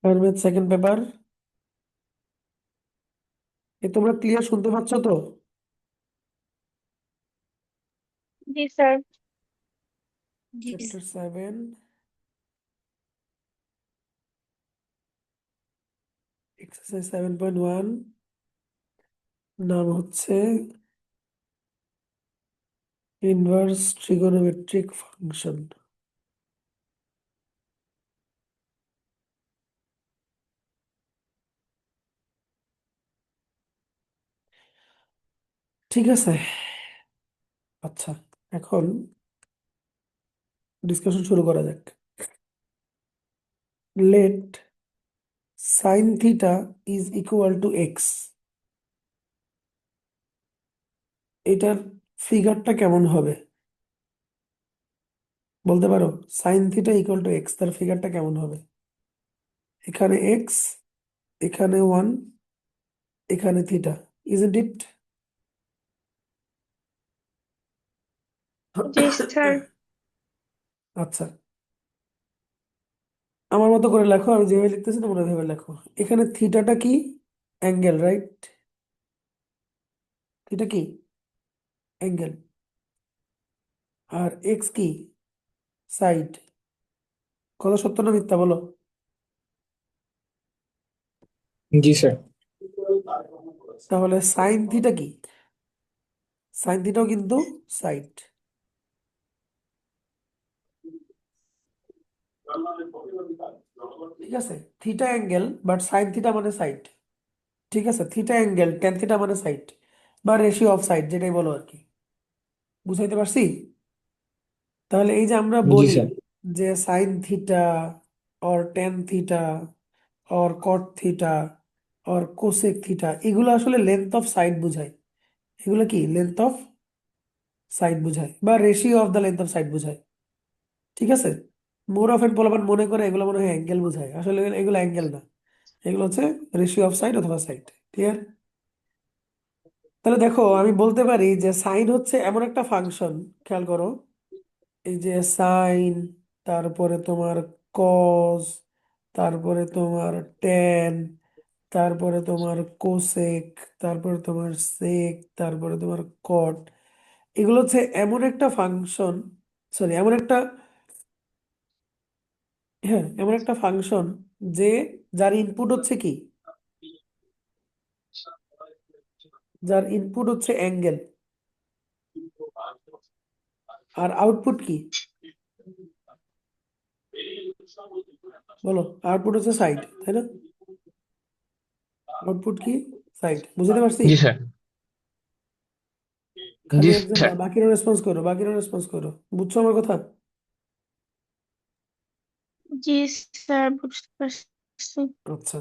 Ayurveda second paper. তোমরা clear শুনতে পাচ্ছ তো? জি স্যার। চ্যাপ্টার 7, এক্সারসাইজ 7.1, নাম হচ্ছে ইনভার্স ট্রিগোনোমেট্রিক ফাংশন। ঠিক আছে, আচ্ছা, এখন ডিসকাশন শুরু করা যাক। Let sine theta is equal to x, এটার ফিগারটা কেমন হবে বলতে পারো? Sine theta equal to x, তার ফিগারটা কেমন হবে? এখানে এক্স, এখানে 1, এখানে থিটা, ইজন্ট ইট? জি স্যার। আচ্ছা, আমার মতো করে লেখো, আমি যেভাবে লিখতেছি তোমরা ভেবে লেখো। এখানে থিটাটা কি? Angle, right? থিটা কি? অ্যাঙ্গেল। আর এক্স কি? সাইড। কথা সত্য না মিথ্যা বলো? জি স্যার। তাহলে সাইন থিটা কি? সাইন থিটাও কিন্তু সাইড। ঠিক আছে, theta angle but sine theta মানে সাইড। ঠিক আছে, থিটা অ্যাঙ্গেল টেন থিটা মানে সাইড, বা রেশিও অফ সাইড যেটাই বলো আর কি। বুঝাইতে পারছি? তাহলে এই যে আমরা জি বলি স্যার। যে sine theta or tan theta or caught theta or cosec theta, এগুলো আসলে লেন্থ অফ সাইড বোঝায়। এগুলো কি লেন্থ অফ সাইড বোঝায়, বা ratio of the length of side বোঝায়। ঠিক আছে, মোর অফেন পোলাপান মনে করে এগুলো মনে হয় অ্যাঙ্গেল বোঝায়, আসলে এগুলো অ্যাঙ্গেল না, এগুলো হচ্ছে রেশিও অফ সাইড অথবা সাইড। ক্লিয়ার? তাহলে দেখো, আমি বলতে পারি যে সাইন হচ্ছে এমন একটা ফাংশন, খেয়াল করো, এই যে সাইন, তারপরে তোমার কস, তারপরে তোমার ট্যান, তারপরে তোমার কোসেক, তারপরে তোমার সেক, তারপরে তোমার কট, এগুলো হচ্ছে এমন একটা ফাংশন, সরি এমন একটা, হ্যাঁ এমন একটা ফাংশন যে যার ইনপুট হচ্ছে কি, যার ইনপুট হচ্ছে অ্যাঙ্গেল, আর আউটপুট কি বলো? আউটপুট হচ্ছে সাইড, তাই না? আউটপুট কি? সাইড। বুঝতে পারছি? জি স্যার। খালি জি একজন না, স্যার। বাকিরা রেসপন্স করো, বাকিরা রেসপন্স করো। বুঝছো আমার কথা? জি স্যার, বুঝতে পারছি। আচ্ছা,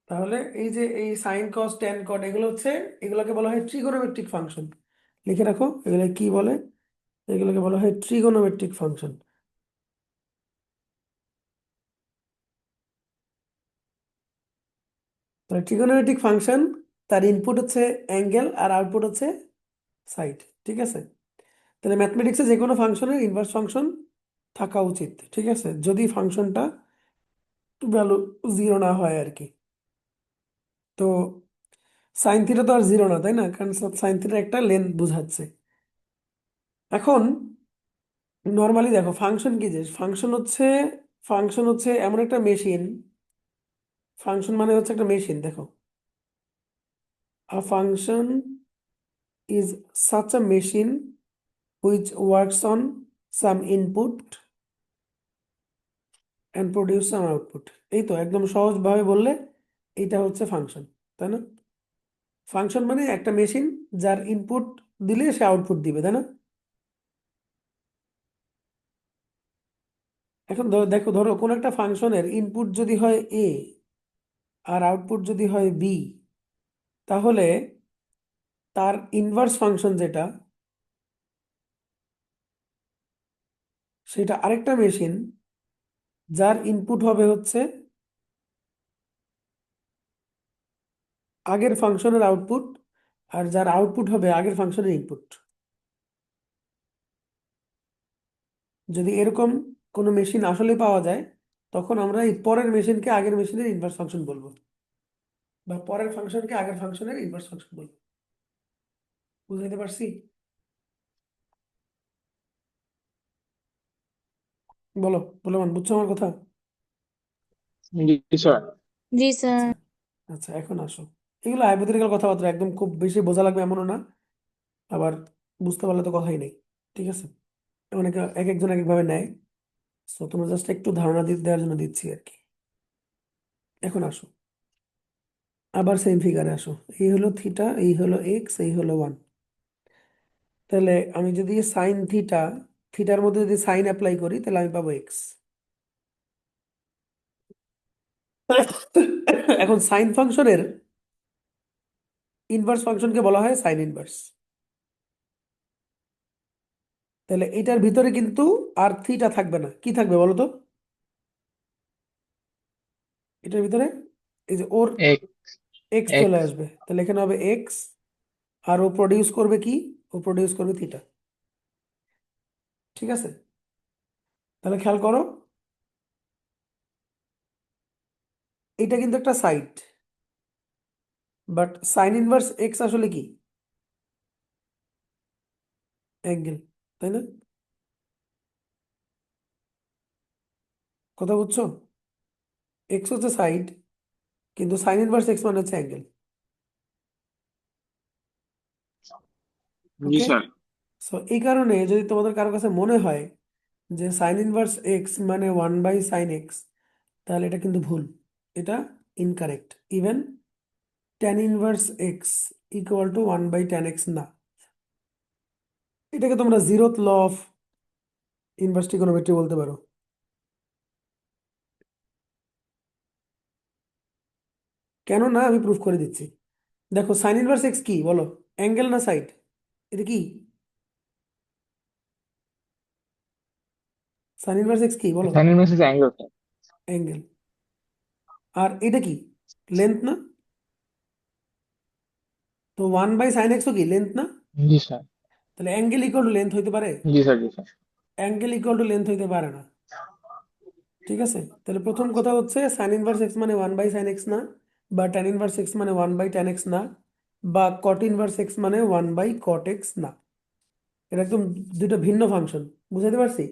তাহলে এই যে এই সাইন কস ট্যান কট, এগুলো হচ্ছে, এগুলোকে বলা হয় ট্রিগোনোমেট্রিক ফাংশন। লিখে রাখো, এগুলো কি বলে? এগুলোকে বলা হয় ট্রিগোনোমেট্রিক ফাংশন। তাহলে ট্রিগোনোমেট্রিক ফাংশন, তার ইনপুট হচ্ছে অ্যাঙ্গেল আর আউটপুট হচ্ছে সাইড। ঠিক আছে, তাহলে ম্যাথমেটিক্সে যে কোনো ফাংশনের ইনভার্স ফাংশন থাকা উচিত। ঠিক আছে, যদি ফাংশনটা ভ্যালু জিরো না হয় আর কি। তো সাইন থিটা তো আর জিরো না, তাই না? কারণ সাইন থিটা একটা লেন্থ বোঝাচ্ছে। এখন নর্মালি দেখো, ফাংশন কি জিনিস? ফাংশন হচ্ছে এমন একটা মেশিন। ফাংশন মানে হচ্ছে একটা মেশিন। দেখো, আ function is such a machine which works on some input and produce some output। এই তো একদম সহজভাবে বললে এটা হচ্ছে ফাংশন, তাই না? ফাংশন মানে একটা মেশিন যার ইনপুট দিলে সে আউটপুট দিবে, তাই না? এখন দেখো, ধরো কোন একটা ফাংশনের ইনপুট যদি হয় এ আর আউটপুট যদি হয় বি, তাহলে তার ইনভার্স ফাংশন যেটা, সেটা আরেকটা মেশিন যার ইনপুট হবে হচ্ছে আগের ফাংশনের আউটপুট, আর যার আউটপুট হবে আগের ফাংশনের ইনপুট। যদি এরকম কোনো মেশিন আসলে পাওয়া যায়, তখন আমরা এই পরের মেশিনকে আগের মেশিনের ইনভার্স ফাংশন বলবো, বা পরের ফাংশনকে আগের ফাংশনের ইনভার্স ফাংশন বলবো। বুঝাইতে পারছি? বলো, বলো মান, বুঝছো আমার কথা? জি স্যার। জি আচ্ছা, স্যার। আচ্ছা, এখন আসো। এগুলো হাইপোথেটিক্যাল কথাবার্তা, একদম খুব বেশি বোঝা লাগবে এমনও না, আবার বুঝতে পারলে তো কথাই নেই। ঠিক আছে, অনেকে এক একজন এক একভাবে নেয়। তো তোমরা জাস্ট একটু ধারণা দেওয়ার জন্য দিচ্ছি আর কি। এখন আসো, আবার সেম ফিগারে আসো। এই হলো থিটা, এই হলো এক্স, এই হলো ওয়ান। তাহলে আমি যদি সাইন থিটা, থিটার মধ্যে যদি সাইন অ্যাপ্লাই করি, তাহলে আমি পাবো এক্স। এখন সাইন ফাংশনের ইনভার্স ফাংশনকে বলা হয় সাইন ইনভার্স। তাহলে এটার ভিতরে কিন্তু আর থিটা থাকবে না, কি থাকবে বলো তো? এটার ভিতরে এই যে ওর এক্স। এক্স চলে এক্স। আসবে, তাহলে এখানে হবে এক্স। আর ও প্রডিউস করবে কি? ও প্রডিউস করবে থিটা। ঠিক আছে, তাহলে খেয়াল করো, এটা কিন্তু একটা side, but sign inverse x আসলে কি? অ্যাঙ্গেল, তাই না? কথা বুঝছো? এক্স হচ্ছে সাইড, কিন্তু সাইন ইনভার্স এক্স মানে হচ্ছে অ্যাঙ্গেল। জি ওকে, স্যার। সো এই কারণে যদি তোমাদের কারো কাছে মনে হয় যে সাইন ইনভার্স এক্স মানে 1/sin x, তাহলে এটা কিন্তু ভুল। এটা incorrect. Even tan inverse x equal to 1/tan x না। এটাকে তোমরা zeroth law of inverse trigonometry বলতে পারো। কেন না, আমি প্রুফ করে দিচ্ছি। দেখো, সাইন ইনভার্স এক্স কি বলো? অ্যাঙ্গেল না সাইড? এটা কি? সাইন ইনভার্স এক্স কি বলো? Sine inverse angle sir. Angle. আর এটা কি? লেন্থ না? তো 1/sin x ও কি লেন্থ না? জি স্যার। তাহলে অ্যাঙ্গেল ইকুয়াল টু লেন্থ হইতে পারে? জি স্যার। জি sir. Angle equal to length হইতে পারে না। ঠিক আছে, তাহলে প্রথম কথা হচ্ছে সাইন ইনভার্স এক্স মানে 1/sin x না, বা ট্যান ইনভার্স এক্স মানে 1/tan x না, বা কট ইনভার্স এক্স মানে 1/cot x না। এটা একদম দুইটা ভিন্ন ফাংশন। বুঝাতে পারছি?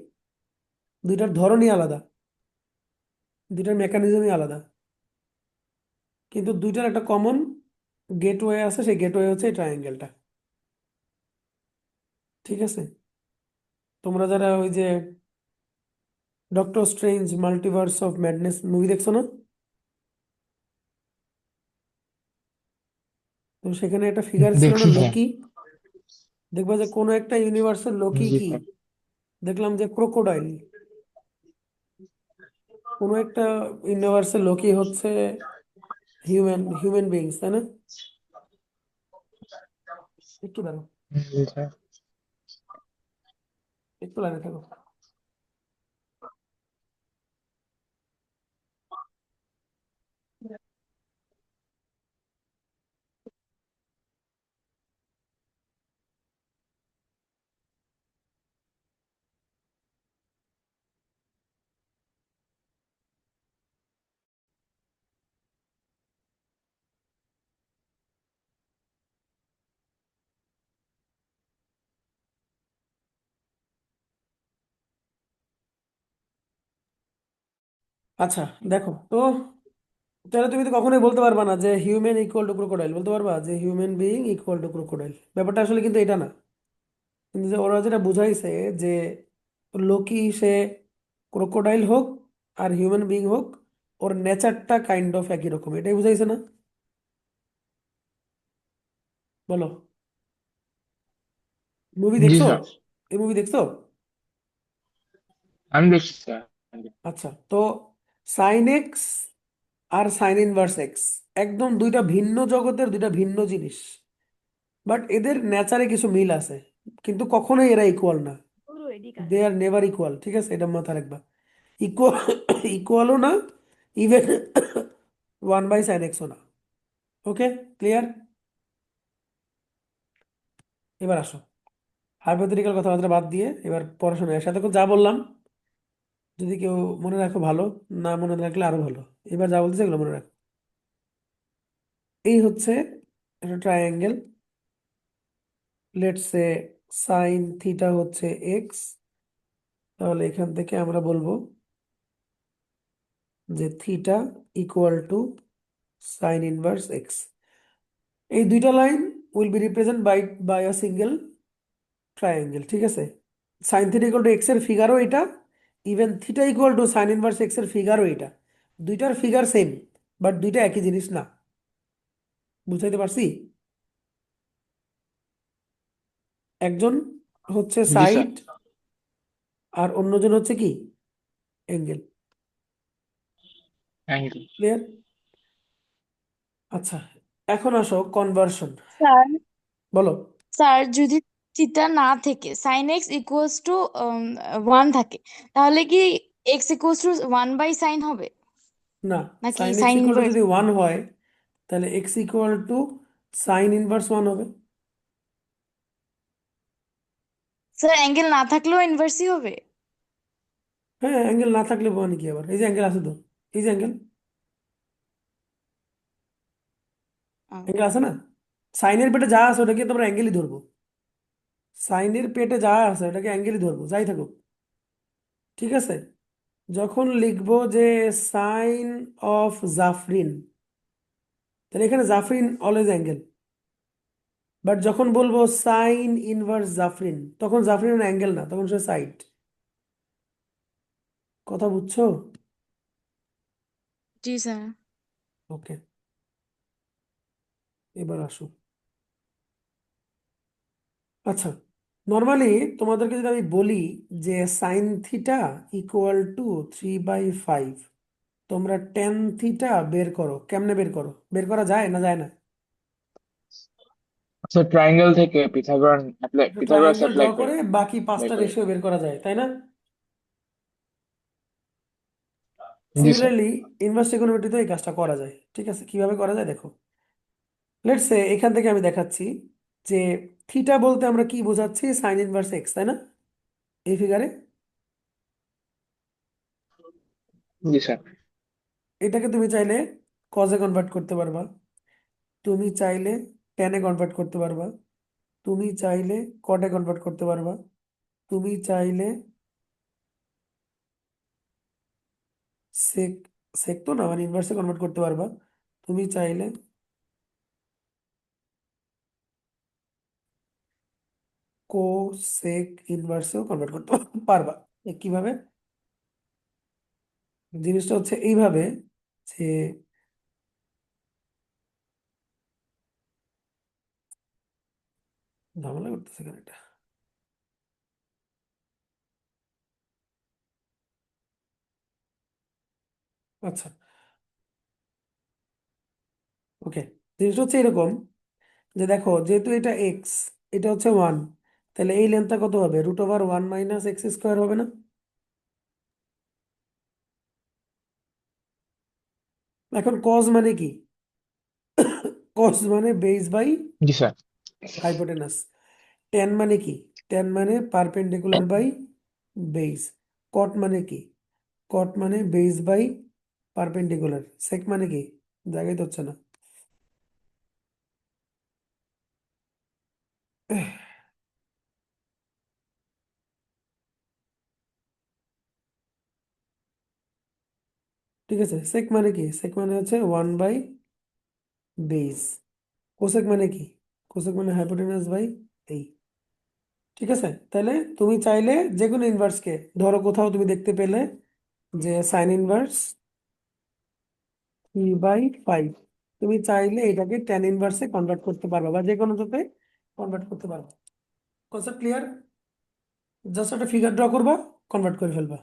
দুইটার ধরনই আলাদা, দুইটার মেকানিজমই আলাদা, কিন্তু দুইটার একটা কমন গেটওয়ে আছে, সেই গেটওয়ে হচ্ছে এই ট্রায়াঙ্গেলটা। ঠিক আছে, তোমরা যারা ওই যে doctor strange multiverse of madness movie দেখছো না? তো সেখানে একটা ফিগার ছিল না, দেখছি স্যার। লোকি? দেখবা যে কোনো একটা ইউনিভার্সের লোকি জি কি, স্যার। দেখলাম যে ক্রোকোডাইল। কোনো একটা ইউনিভার্সের লোকি হচ্ছে হিউম্যান হিউম্যান বিংস, তাই না? একটু দাঁড়াও, জি স্যার। একটু লাইনে থাকো। আচ্ছা, দেখো তো, তাহলে তুমি তো কখনোই বলতে পারবা না যে হিউম্যান ইকুয়াল টু ক্রোকোডাইল। বলতে পারবা যে human being equal to crocodile? ব্যাপারটা আসলে কিন্তু এটা না। কিন্তু যে ওরা যেটা বুঝাইছে যে লোকি সে ক্রোকোডাইল হোক আর হিউম্যান বিইং হোক, ওর নেচারটা কাইন্ড অফ একই রকম, এটাই বুঝাইছে না? বলো, মুভি জি দেখছো? স্যার। এই মুভি দেখছো? আমি দেখছি স্যার। আচ্ছা, তো সাইন এক্স আর সাইন ইনভার্স এক্স একদম দুইটা ভিন্ন জগতের দুইটা ভিন্ন জিনিস, বাট এদের নেচারে কিছু মিল আছে, কিন্তু কখনোই এরা ইকুয়াল না। দে আর নেভার ইকুয়াল। ঠিক আছে, এটা মাথায় রাখবা। ইকুয়াল ইকুয়ালও না, ইভেন 1/sin x ও না। ওকে, ক্লিয়ার? এবার আসো, হাইপোথেটিক্যাল কথাবার্তা বাদ দিয়ে এবার পড়াশোনায় সাথে যা বললাম যদি কেউ মনে রাখো ভালো, না মনে রাখলে আরো ভালো। এবার যা বলতেছে এগুলো মনে রাখো। এই হচ্ছে একটা triangle. Let's say sine theta হচ্ছে এক্স। তাহলে এখান থেকে আমরা বলবো যে theta equal to sine inverse x. এই দুইটা line will be represent bye bye a single triangle, ঠিক আছে? Sign theta equal to x এর ফিগারও এটা, even theta equal to sine inverse x এর ফিগারও এটা। দুইটার ফিগার সেম, বাট দুইটা একই জিনিস না। বুঝাইতে পারছি? একজন হচ্ছে জি স্যার। সাইড, আর অন্যজন হচ্ছে কি অ্যাঙ্গেল। Thank you. ক্লিয়ার? আচ্ছা, এখন আসো কনভার্সন। স্যার বলো। স্যার যদি থিটা না থেকে সাইন এক্স ইকুয়ালস টু 1 থাকে, তাহলে কি এক্স ইকুয়ালস টু 1/sin হবে না, নাকি sine x sine equal to inverse? যদি ওয়ান হয়, তাহলে x equal to sine inverse one হবে। স্যার অ্যাঙ্গেল না থাকলেও ইনভার্সই হবে? হ্যাঁ, অ্যাঙ্গেল না থাকলে মানে কি? আবার এই যে অ্যাঙ্গেল আছে তো, এই যে অ্যাঙ্গেল, আহ, অ্যাঙ্গেল আছে না? সাইনের পেটে যা আছে ওটাকে তোমরা অ্যাঙ্গেলই ধরবো। সাইনের পেটে যা আছে ওটাকে অ্যাঙ্গেলই ধরবো, যাই থাকুক। ঠিক আছে? যখন লিখবো যে সাইন অফ জাফরিন, তাহলে এখানে জাফরিন অলওয়েজ অ্যাঙ্গেল। বাট যখন বলবো সাইন ইনভার্স জাফরিন, তখন জাফরিন অ্যাঙ্গেল না, তখন সে সাইড। কথা বুঝছো? জি স্যার। ওকে, এবার আসো। আচ্ছা, নর্মালি তোমাদেরকে যদি আমি বলি যে সাইন থিটা ইকুয়াল টু 3/5, তোমরা টেন থিটা বের করো। কেমনে বের করো? বের করা যায় না যায় না? আচ্ছা, ট্রায়াঙ্গেল থেকে পিথাগোরাস ট্রায়াঙ্গেল ড্র অ্যাপ্লাই করে করে বাকি বের পাঁচটা করি। রেশিও বের করা যায়, তাই না? জি স্যার। সিমিলারলি ইনভার্স ট্রিগোনোমেট্রিতেও এই কাজটা করা যায়। ঠিক আছে, কিভাবে করা যায় দেখো। লেটস সে এখান থেকে আমি দেখাচ্ছি যে থিটা বলতে আমরা কি বোঝাচ্ছি, সাইন ইনভার্স এক্স, তাই না? এই ফিগারে জি স্যার। এটাকে তুমি চাইলে কজে কনভার্ট করতে পারবা, তুমি চাইলে টেনে কনভার্ট করতে পারবা, তুমি চাইলে কটে কনভার্ট করতে পারবা, তুমি চাইলে সেক, সেক তো না, মানে ইনভার্সে কনভার্ট করতে পারবা, তুমি চাইলে কোসেক ইনভার্সেও কনভার্ট করতে পারবা। কিভাবে? জিনিসটা হচ্ছে এইভাবে যে ঝামেলা করতেছে কেন এটা? আচ্ছা, ওকে। জিনিসটা হচ্ছে এরকম যে দেখো, যেহেতু এটা এক্স, এটা হচ্ছে ওয়ান, তাহলে এই লেন্থটা কত হবে? √1 - x² হবে না? এখন কজ মানে কি? কজ মানে বেস বাই জি স্যার। হাইপোটেনাস। টেন মানে কি? টেন মানে পারপেন্ডিকুলার বাই বেস। কট মানে কি? কট মানে বেস বাই পারপেন্ডিকুলার। সেক মানে কি? জায়গায় তো হচ্ছে না। ঠিক আছে, সেক মানে কি? সেক মানে হচ্ছে ওয়ান বাই বেস। কোসেক মানে কি? কোসেক মানে হাইপোটেনাস বাই এই। ঠিক আছে, তাহলে তুমি চাইলে যে কোনো ইনভার্সকে ধরো, কোথাও তুমি দেখতে পেলে যে সাইন ইনভার্স 3/5, তুমি চাইলে এটাকে টেন ইনভার্সে কনভার্ট করতে পারবা, বা যে কোনোটাতে কনভার্ট করতে পারবা। Concept clear? জাস্ট একটা ফিগার ড্র করবা, কনভার্ট করে ফেলবা।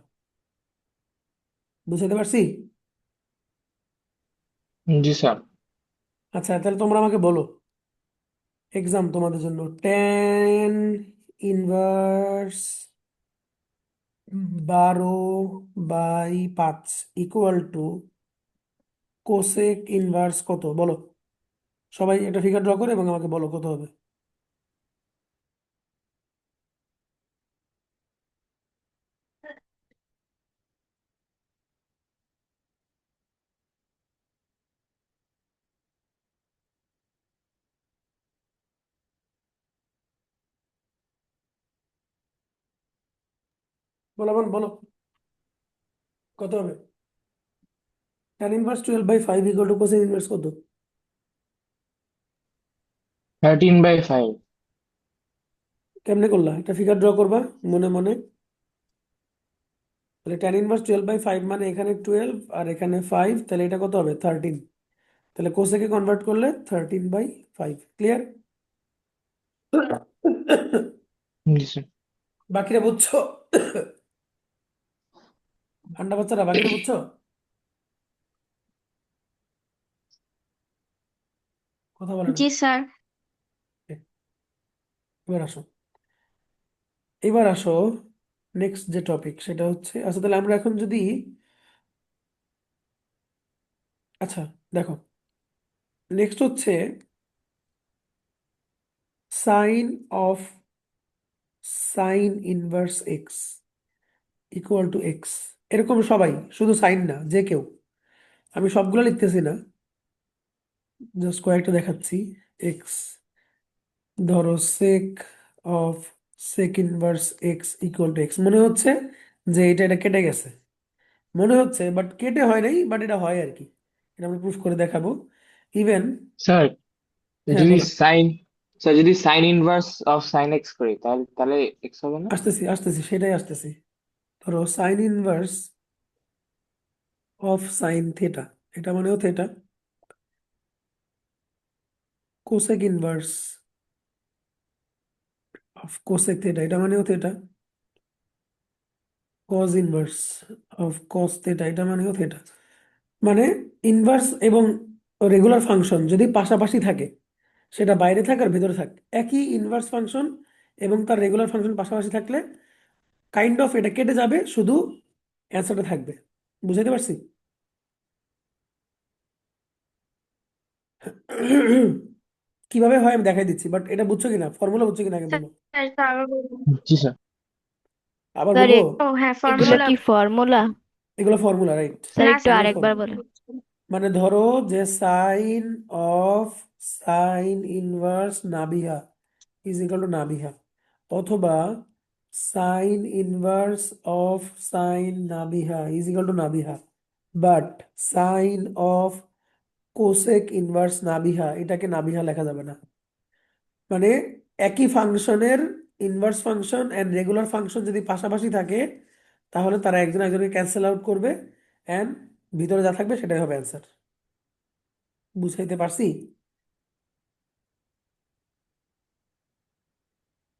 বুঝতে পারছি? জি স্যার। আচ্ছা, তাহলে তোমরা আমাকে বলো, এক্সাম তোমাদের জন্য, ten inverse 12/5 equal to cosec inverse কত, বলো। সবাই একটা ফিগার ড্র করে এবং আমাকে বলো কত হবে। বলো বোন, বলো কত হবে? tan inverse 12/5 equal to cosec inverse কত? 13/5। কেমনে করলা? একটা ফিগার ড্র করবা মনে মনে। তাহলে tan ইনভার্স 12/5 মানে এখানে 12 আর এখানে 5, তাহলে এটা কত হবে? 13। তাহলে কোসেকে কনভার্ট করলে 13/5। ক্লিয়ার? জি স্যার। বাকিটা বুঝছো? ঠান্ডা বাচ্চারা, বাকিটা বুঝছো? কথা বলে না। জি স্যার। এবার আসো, এবার আসো নেক্সট যে টপিক সেটা হচ্ছে, আচ্ছা তাহলে আমরা এখন যদি, আচ্ছা দেখো, নেক্সট হচ্ছে sine of sine inverse x equal to x. এরকম সবাই, শুধু সাইন না, যে কেউ। আমি সবগুলো লিখতেছি না, জাস্ট কয়েকটা দেখাচ্ছি। এক্স, ধরো sec of sec inverse x equal to x, মনে হচ্ছে যে এটা কেটে গেছে, মনে হচ্ছে, বাট কেটে হয় নাই, বাট এটা হয় আর কি। এটা আমরা প্রুফ করে দেখাবো ইভেন। স্যার হ্যাঁ যদি বলো। সাইন স্যার যদি sign inverse of sine x করি তাহলে তাহলে এক্স হবে না? আসতেছি আসতেছি, সেটাই আসতেছি। ধরো sign inverse of sine theta, এটা মানেও theta. Cosec inverse of cosec theta, এটা মানেও theta. Cos inverse of cos theta, এটা মানেও থেটা। মানে ইনভার্স এবং রেগুলার ফাংশন যদি পাশাপাশি থাকে, সেটা বাইরে থাকে আর ভেতরে থাকে, একই ইনভার্স ফাংশন এবং তার রেগুলার ফাংশন পাশাপাশি থাকলে কাইন্ড অফ এটা কেটে যাবে, শুধু অ্যান্সারটা থাকবে। বুঝাইতে পারছি? কিভাবে হয় আমি দেখাই দিচ্ছি, বাট এটা বুঝছো কিনা, ফর্মুলা বুঝছো কিনা আগে স্যার বলো। স্যার, আবার বলুন। জি স্যার। আবার স্যার বলবো? ও হ্যাঁ, এগুলো ফর্মুলা। কি ফর্মুলা? এগুলো ফর্মুলা, রাইট? স্যার না একটু স্যার। এগুলো আরেকবার ফর্মুলা। বলেন। মানে ধরো যে সাইন অফ সাইন ইনভার্স নাভিহা ইজ ইকাল টু নাভিহা, অথবা সাইন ইনভার্স অফ সাইন নাভিহা ইজ ইকাল টু নাভিহা, but sine of cosec inverse নাভিহা, এটাকে নাভিহা লেখা যাবে না। মানে একই ফাংশনের inverse function and regular function যদি পাশাপাশি থাকে, তাহলে তারা একজন একজনকে ক্যান্সেল আউট করবে, এন্ড ভিতরে যা থাকবে সেটাই হবে অ্যান্সার। বুঝাইতে পারছি?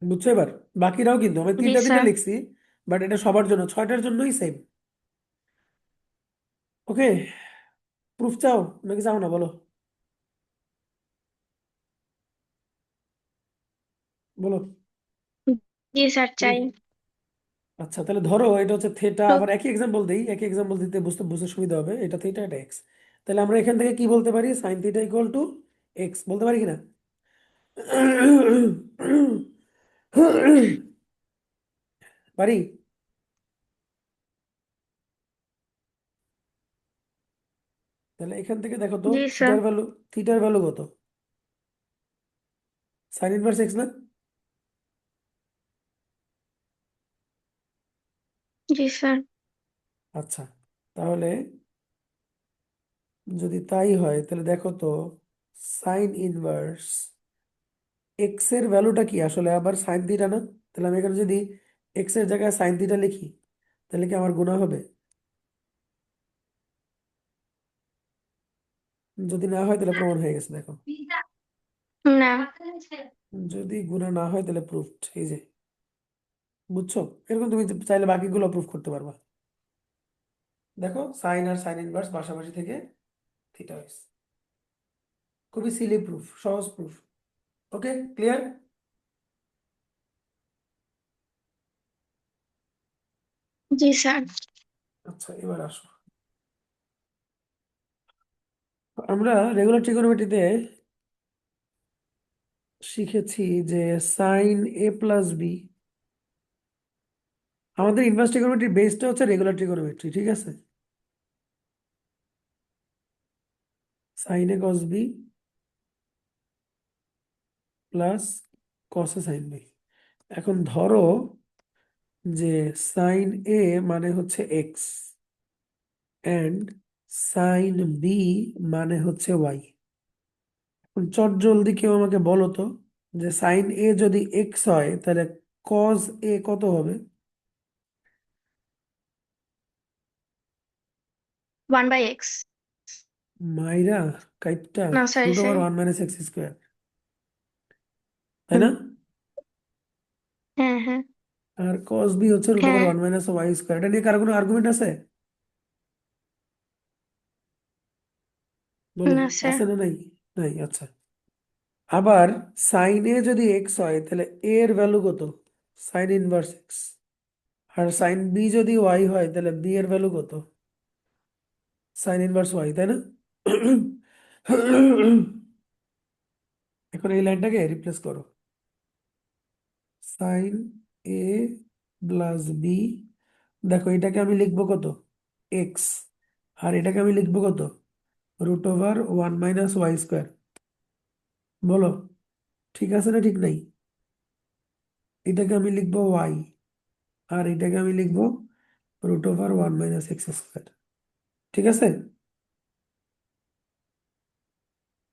বুঝছো এবার? বাকিরাও কিন্তু আমি জি তিনটা তিনটা স্যার। লিখছি, বাট এটা সবার জন্য, ছয়টার জন্যই সেম। ওকে, প্রুফ চাও নাকি চাও না, বলো বলো। জি স্যার, চাই। আচ্ছা তাহলে ধরো এটা হচ্ছে থেটা, তো আবার একই এক্সাম্পল দিই, একই এক্সাম্পল দিতে বুঝতে বুঝতে সুবিধা হবে। এটা থেটা, এটা এক্স। তাহলে আমরা এখান থেকে কি বলতে পারি? Sign theta equal to x বলতে পারি কিনা? পারি? তাহলে এখান থেকে দেখো তো, জি স্যার। থিটার ভ্যালু কত? সাইন ইনভার্স এক্স না? জি স্যার। আচ্ছা, তাহলে যদি তাই হয় তাহলে দেখো তো, সাইন ইনভার্স এক্স এর ভ্যালুটা কি আসলে? আবার সাইন থিটা না? তাহলে আমি এখানে যদি এক্স এর জায়গায় সাইন থিটা লিখি, তাহলে কি আমার গুণা হবে? যদি না হয় তাহলে প্রমাণ হয়ে গেছে, দেখো। না। যদি গুণা না হয় তাহলে প্রুফড, এই যে। বুঝছো? এরকম তুমি চাইলে বাকিগুলো প্রুফ করতে পারবা। দেখো সাইন আর সাইন ইনভার্স পাশাপাশি থেকে থিটা হয়েছে। খুবই সিলি প্রুফ, সহজ প্রুফ। ওকে, ক্লিয়ার? জি স্যার। আচ্ছা এবার আসো, আমরা রেগুলার ট্রিগোনোমেট্রিতে শিখেছি যে সাইন এ প্লাস বি, আমাদের ইনভার্স ট্রিগোনোমেট্রির বেসটা হচ্ছে রেগুলার ট্রিগোনোমেট্রি, ঠিক আছে? সাইন এ কস বি প্লাস কস এ সাইন বি। এখন ধরো যে সাইন এ মানে হচ্ছে এক্স অ্যান্ড সাইন বি মানে হচ্ছে ওয়াই। চট জলদি কেউ আমাকে বলো তো যে সাইন এ যদি এক্স হয় তাহলে কজ এ কত হবে? 1/x। মাইরা কাইটটা না, sorry root over sorry. 1 - x², তাই হুম। না? হ্যাঁ হ্যাঁ আর কস বি হচ্ছে রুট ওভার হ্যাঁ। 1 - y²। এটা নিয়ে কারো কোনো আর্গুমেন্ট আছে? বলো, না স্যার। আছে না নাই? নাই, আচ্ছা। আবার সাইন এ যদি এক্স হয় তাহলে এ এর ভ্যালু কত? Sine inverse x. আর সাইন বি যদি ওয়াই হয় তাহলে বি এর ভ্যালু কত? সাইন ইনভার্স ওয়াই, তাই না? এখন এই লাইনটাকে রিপ্লেস করো। সাইন এ প্লাস বি, দেখো এটাকে আমি লিখবো কত? এক্স। আর এটাকে আমি লিখবো কত? Root over 1 - y²। বলো, ঠিক আছে না ঠিক নাই? এটাকে আমি লিখবো ওয়াই, আর এটাকে আমি লিখবো রুট ওভার 1 - x²। ঠিক আছে?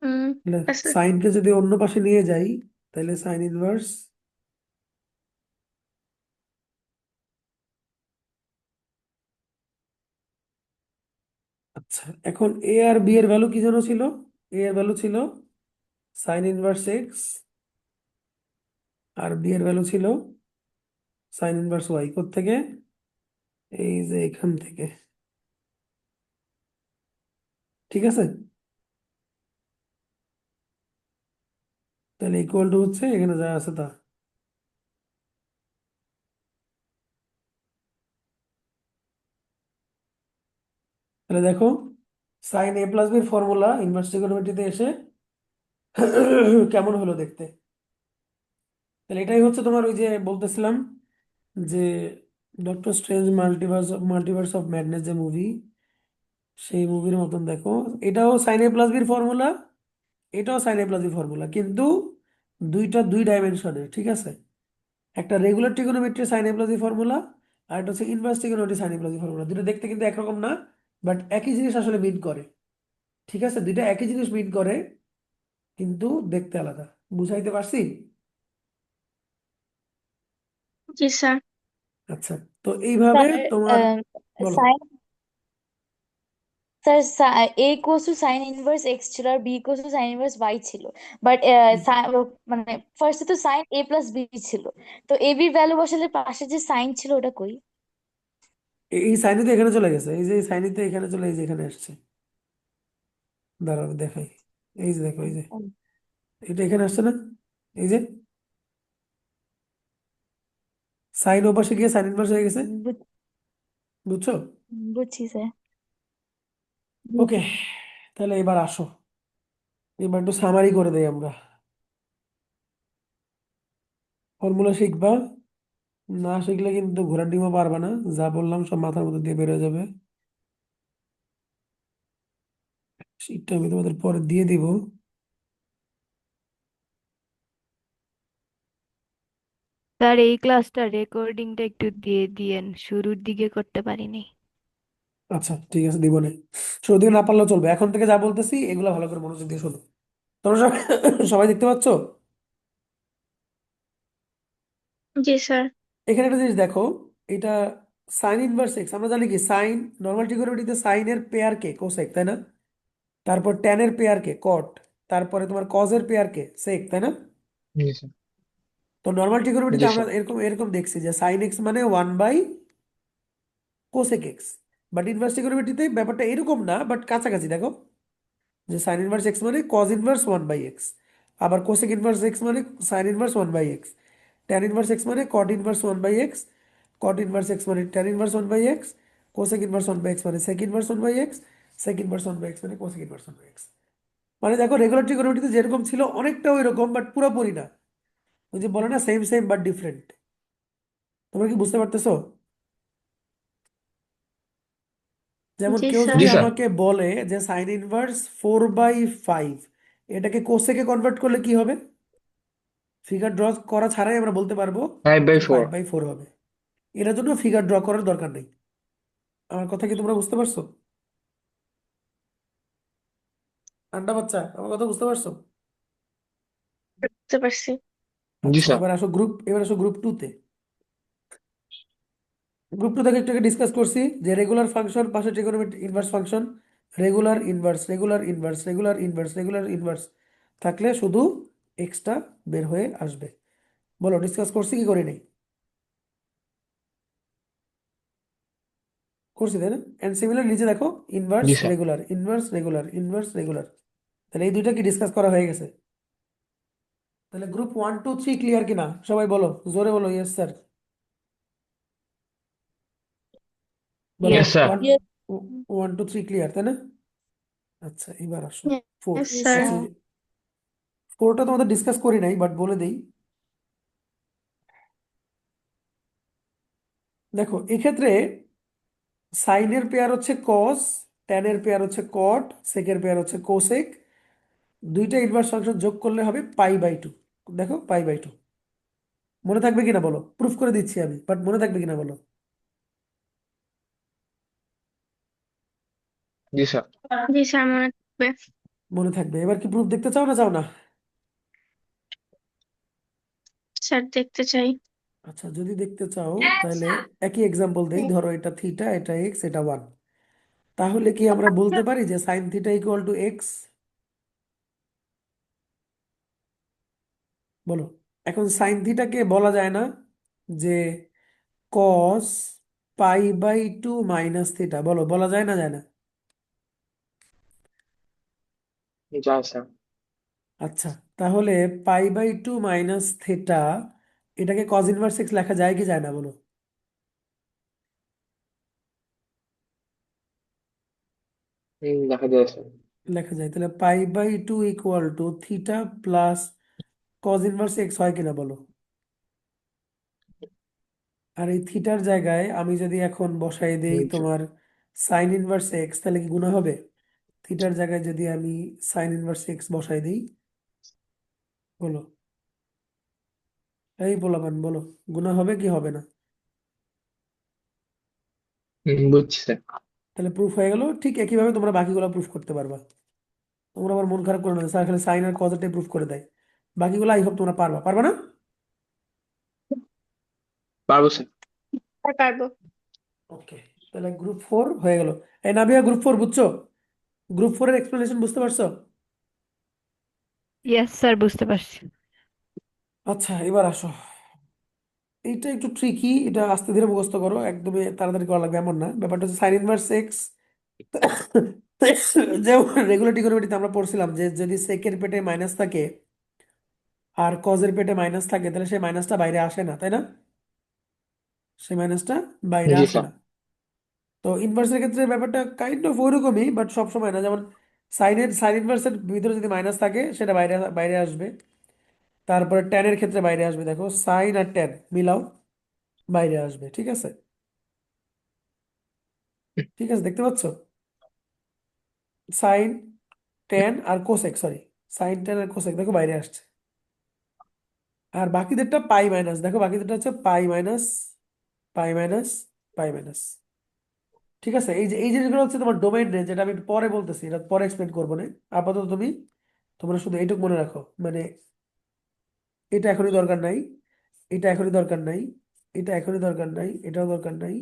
হুম। তাহলে আছে। সাইনকে যদি অন্য পাশে নিয়ে যাই তাহলে সাইন ইনভার্স, আচ্ছা এখন এ আর বি এর ভ্যালু কি যেন ছিল? এ এর ভ্যালু ছিল সাইন ইনভার্স এক্স, আর বি এর ভ্যালু ছিল সাইন ইনভার্স ওয়াই। থেকে এই যে এখান থেকে। ঠিক আছে, তাহলে ইকুয়াল টু হচ্ছে এখানে যা আছে তা। তাহলে দেখো সাইন এ প্লাস বির ফর্মুলা ইনভার্স ট্রিগোনোমেট্রিতে এসে কেমন হলো দেখতে। তাহলে এটাই হচ্ছে তোমার ওই যে বলতেছিলাম যে doctor strange multiverse of madness যে মুভি, সেই মুভির মতন দেখো। এটাও সাইন এ প্লাস বির ফর্মুলা, এটাও সাইন এ প্লাস বি ফর্মুলা, কিন্তু দুইটা দুই ডাইমেনশনের। ঠিক আছে, একটা রেগুলার ট্রিগোনোমেট্রি সাইন এ প্লাস বি ফর্মুলা, আর একটা হচ্ছে ইনভার্স ট্রিগোনোমেট্রি সাইন এ প্লাস বি ফর্মুলা। দুটো দেখতে কিন্তু একরকম না, বাট একই জিনিস আসলে মিন করে। ঠিক আছে, দুইটা একই জিনিস মিন করে কিন্তু দেখতে আলাদা। বুঝাইতে পারছি? জি স্যার। আচ্ছা, তো এইভাবে তোমার, স্যার বলো। Sine sir A equals to sine inverse x ছিল আর B equals to sine inverse y ছিল। বাট মানে ফার্স্টে তো সাইন এ প্লাস বি ছিল। তো এ বির ভ্যালু বসালে পাশে যে সাইন ছিল ওটা কই? এই সাইনে তো এখানে চলে গেছে, এই যে এই সাইনে তো এখানে চলে, এই যে এখানে আসছে। দাঁড়াও দেখাই। এই যে দেখো, এই যে এটা এখানে আসছে না? এই যে সাইন ওপাশে গিয়ে সাইন ইনভার্স হয়ে গেছে। বুঝ- বুঝছো? বুঝছি স্যার। ওকে, তাহলে এবার আসো, এবার একটু সামারি করে দেই আমরা। ফর্মুলা শিখবা, না শিখলে কিন্তু ঘোড়ার ডিমও পারবা না। যা বললাম সব মাথার মধ্যে দিয়ে বেরোয় যাবে। শীটটা আমি তোমাদের পরে দিয়ে দিব। স্যার এই ক্লাসটা রেকর্ডিংটা একটু দিয়ে দিয়েন, শুরুর দিকে করতে পারিনি। আচ্ছা ঠিক আছে, দিব না। শুরু দিকে না পারলেও চলবে, এখন থেকে যা বলতেছি এগুলো ভালো করে মনোযোগ দিয়ে শোনো। তোমরা সবাই সবাই দেখতে পাচ্ছ? জি স্যার। এখানে একটা জিনিস দেখো, এটা সাইন ইনভার্স এক্স। আমরা জানি কি সাইন, নর্মাল ট্রিগোনোমেট্রিতে সাইনের পেয়ার কে কোসেক, তাই না? তারপর ট্যানের পেয়ার কে কট, তারপরে তোমার কজের পেয়ার কে সেক, তাই না? জি স্যার। তো নর্মাল জি ট্রিগোনোমেট্রিতে আমরা স্যার। এরকম এরকম দেখছি যে সাইন এক্স মানে 1/cosec x। বাট ইনভার্স ট্রিগোনোমেট্রিতে ব্যাপারটা এরকম না, বাট কাছাকাছি। দেখো যে সাইন ইনভার্স এক্স মানে কজ ইনভার্স 1/x, আবার কোসেক ইনভার্স এক্স মানে sine inverse 1/x, tan inverse x মানে cot inverse 1/x, cot inverse x মানে tan inverse 1/x, cosec inverse 1/x মানে সেক ইনভার্স 1/x, সেক ইনভার্স 1/x মানে cosec inverse 1/x। মানে দেখো regular ট্রিগোনোমেট্রিতে যেরকম ছিল অনেকটা ওই রকম, বাট পুরোপুরি না। ওই যে বলে না সেম সেম বাট ডিফারেন্ট। তোমরা কি বুঝতে পারতেছো? যেমন জি কেউ স্যার। যদি জি স্যার। আমাকে বলে যে সাইন ইনভার্স 4/5, এটাকে কোসেকে কনভার্ট করলে কি হবে? ফিগার ড্র করা ছাড়াই আমরা বলতে পারবো ফাইভ বাই যে ফোর 5/4 হবে। এটার জন্য ফিগার ড্র করার দরকার নেই। আমার কথা কি তোমরা বুঝতে পারছো? আন্ডা বাচ্চা, আমার কথা বুঝতে পারছো? বুঝতে পারছি। জি আচ্ছা, স্যার। এবার আসো গ্রুপ 2 তে। গ্রুপ 2 থেকে একটু ডিসকাস করছি যে রেগুলার ফাংশন পাশে trigonometric inverse function, regular inverse, regular inverse, regular inverse, regular inverse থাকলে শুধু এক্সটা বের হয়ে আসবে। বলো, ডিসকাস করছি কি করি নাই? করছি তাই না? এন্ড সিমিলার নিচে দেখো, ইনভার্স জি sir. Regular, inverse regular, inverse regular. তাহলে এই দুইটা কি ডিসকাস করা হয়ে গেছে? তাহলে গ্রুপ 1 2 3 ক্লিয়ার কিনা সবাই বলো, জোরে বলো ইয়েস স্যার। বলো yes yes. Sir. One, Yes. 1 2 3 clear তাই না? আচ্ছা, এবার আসো ফোর। Yes Yes, sir. আচ্ছা, sir. 4টা তোমাদের ডিসকাস করি নাই, বাট বলে দেই। দেখো এক্ষেত্রে সাইনের পেয়ার হচ্ছে কস, ট্যানের পেয়ার হচ্ছে কট, সেকের পেয়ার হচ্ছে কোসেক। দুইটা ইনভার্স ফাংশন যোগ করলে হবে পাই/2। দেখো পাই/2 মনে থাকবে কিনা বলো, প্রুফ করে দিচ্ছি আমি, বাট মনে থাকবে কিনা বলো? জি স্যার। জি স্যার, মনে থাকবে। মনে থাকবে। এবার কি প্রুফ দেখতে চাও না চাও না? স্যার দেখতে চাই। আচ্ছা, যদি দেখতে চাও তাহলে একই এক্সাম্পল দেই। ধরো এটা থিটা, এটা এক্স, এটা 1। তাহলে কি আমরা বলতে পারি যে sign theta equal to x? বলো। এখন সাইন থিটাকে বলা যায় না যে কস পাই/2 মাইনাস থিটা? বলো, বলা যায় না যায় না? যায় স্যার। আচ্ছা, তাহলে পাই/2 মাইনাস থিটা এটাকে কজ ইনভার্স এক্স লেখা যায় কি যায় না বলো? দেখা যায় স্যার। লেখা যায়। তাহলে pi equal to theta plus cos inverse x হয় কিনা বলো? আর এই থিটার জায়গায় আমি যদি এখন বসাই দেই স্যার। তোমার সাইন ইনভার্স এক্স, তাহলে কি গুণ হবে? থিটার জায়গায় যদি আমি সাইন ইনভার্স এক্স বসাই দিই, বলো, এই বলবান বলো, গুণ হবে কি হবে না? বুঝছি স্যার। তাহলে প্রুফ হয়ে গেল। ঠিক একইভাবে তোমরা বাকিগুলো প্রুফ করতে পারবা। তোমরা আবার মন খারাপ করো না, স্যার খালি সাইন আর কজটাই প্রুফ করে দেয়। বাকিগুলো আই হোপ তোমরা পারবা, পারবা না? পারবো স্যার। স্যার পারবো। ওকে, তাহলে গ্রুপ 4 হয়ে গেল। এই নাবিয়া, গ্রুপ 4 বুঝছো? গ্রুপ 4 এর এক্সপ্লেনেশন বুঝতে পারছো? ইয়েস স্যার, বুঝতে পারছি। আচ্ছা, এবার আসো। এইটা একটু ট্রিকি, এটা আস্তে ধীরে মুখস্থ করো, একদমই তাড়াতাড়ি করা লাগবে এমন না। ব্যাপারটা হচ্ছে সাইন ইনভার্স এক্স। যেমন রেগুলার ট্রিগোনোমেট্রিতে আমরা পড়ছিলাম যে যদি সেকের পেটে মাইনাস থাকে আর কজের পেটে মাইনাস থাকে, তাহলে সেই মাইনাসটা বাইরে আসে না, তাই না? সেই মাইনাসটা বাইরে জি আসে স্যার। না। তো ইনভার্সের ক্ষেত্রে ব্যাপারটা কাইন্ড অফ ওইরকমই, বাট সব সময় না। যেমন সাইন ইনভার্সের ভিতরে যদি মাইনাস থাকে সেটা বাইরে বাইরে আসবে। তারপরে ট্যানের ক্ষেত্রে বাইরে আসবে। দেখো সাইন আর ট্যান মিলাও, বাইরে আসবে। ঠিক আছে? ঠিক আছে, দেখতে পাচ্ছ? সাইন, ট্যান আর কোসেক, সরি, সাইন ট্যান আর কোসেক দেখো বাইরে আসছে। আর বাকিদেরটা পাই মাইনাস, দেখো বাকিদেরটা হচ্ছে পাই মাইনাস, পাই মাইনাস, পাই মাইনাস। ঠিক আছে? এই জিনিসগুলো হচ্ছে তোমার ডোমেইন রেঞ্জ, এটা আমি একটু পরে বলতেছি, এটা পরে এক্সপ্লেন করবো না। আপাতত তোমরা শুধু এইটুকু মনে রাখো, মানে এটা এখনই দরকার নাই, এটা এখনই দরকার নাই, এটা এখনই দরকার নাই, এটাও দরকার নাই,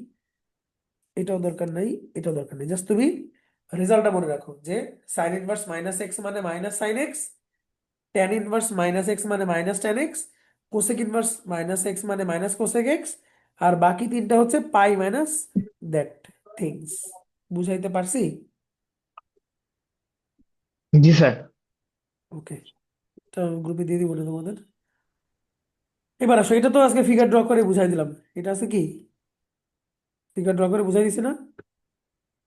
এটাও দরকার নাই, এটাও দরকার নাই। জাস্ট তুমি রেজাল্টটা মনে রাখো যে সাইন ইনভার্স মাইনাস এক্স মানে minus sine x, tan inverse minus x মানে minus tan x, cosec inverse minus x মানে মাইনাস কোসেক এক্স। আর বাকি তিনটা হচ্ছে পাই মাইনাস দ্যাট থিংস। বুঝাইতে পারছি? জি স্যার। ওকে, এটা গ্রুপে দিয়ে দিব না তোমাদের। এবার আসো, এটা তো আজকে ফিগার ড্র করে বুঝাই দিলাম। এটা আছে কি, ফিগার ড্র করে বুঝাই দিছি না?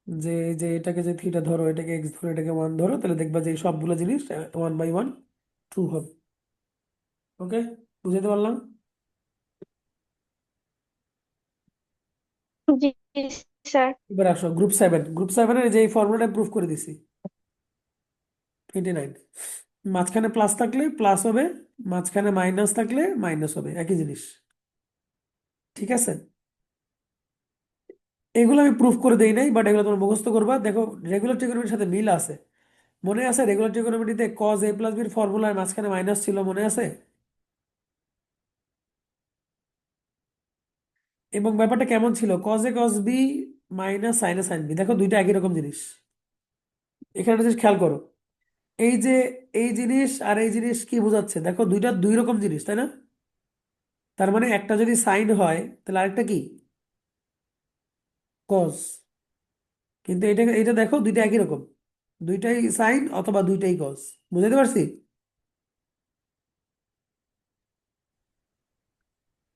যে যে এটাকে যে থিটা ধরো, এটাকে এক্স ধরো, এটাকে 1 ধরো, তাহলে দেখবা যে এই সবগুলো জিনিস 1/1 ট্রু হবে। ওকে, বুঝাইতে পারলাম? জি স্যার। এবার আসো গ্রুপ 7 এর যে ফর্মুলাটা প্রুফ করে দিছি, 29। মাঝখানে প্লাস থাকলে প্লাস হবে, মাঝখানে মাইনাস থাকলে মাইনাস হবে, একই জিনিস। ঠিক আছে? এগুলো আমি প্রুফ করে দেই নাই, বাট এগুলো তোমরা মুখস্থ করবা। দেখো, রেগুলার ট্রিগোনমিতির সাথে মিল আছে। মনে আছে রেগুলার ট্রিগোনমিতিতে কজ এ প্লাস বির ফর্মুলার মাঝখানে মাইনাস ছিল, মনে আছে? এবং ব্যাপারটা কেমন ছিল, cos A cos B minus sine A sine B, দেখো দুইটা একই রকম জিনিস। এখানে একটা জিনিস খেয়াল করো, এই যে এই জিনিস আর এই জিনিস কি বোঝাচ্ছে, দেখো দুইটা দুই রকম জিনিস, তাই না? তার মানে একটা যদি সাইন হয় তাহলে আরেকটা কি, কজ। কিন্তু এটা এটা দেখো দুইটা একই রকম, দুইটাই সাইন অথবা দুইটাই কজ। বুঝাতে পারছি?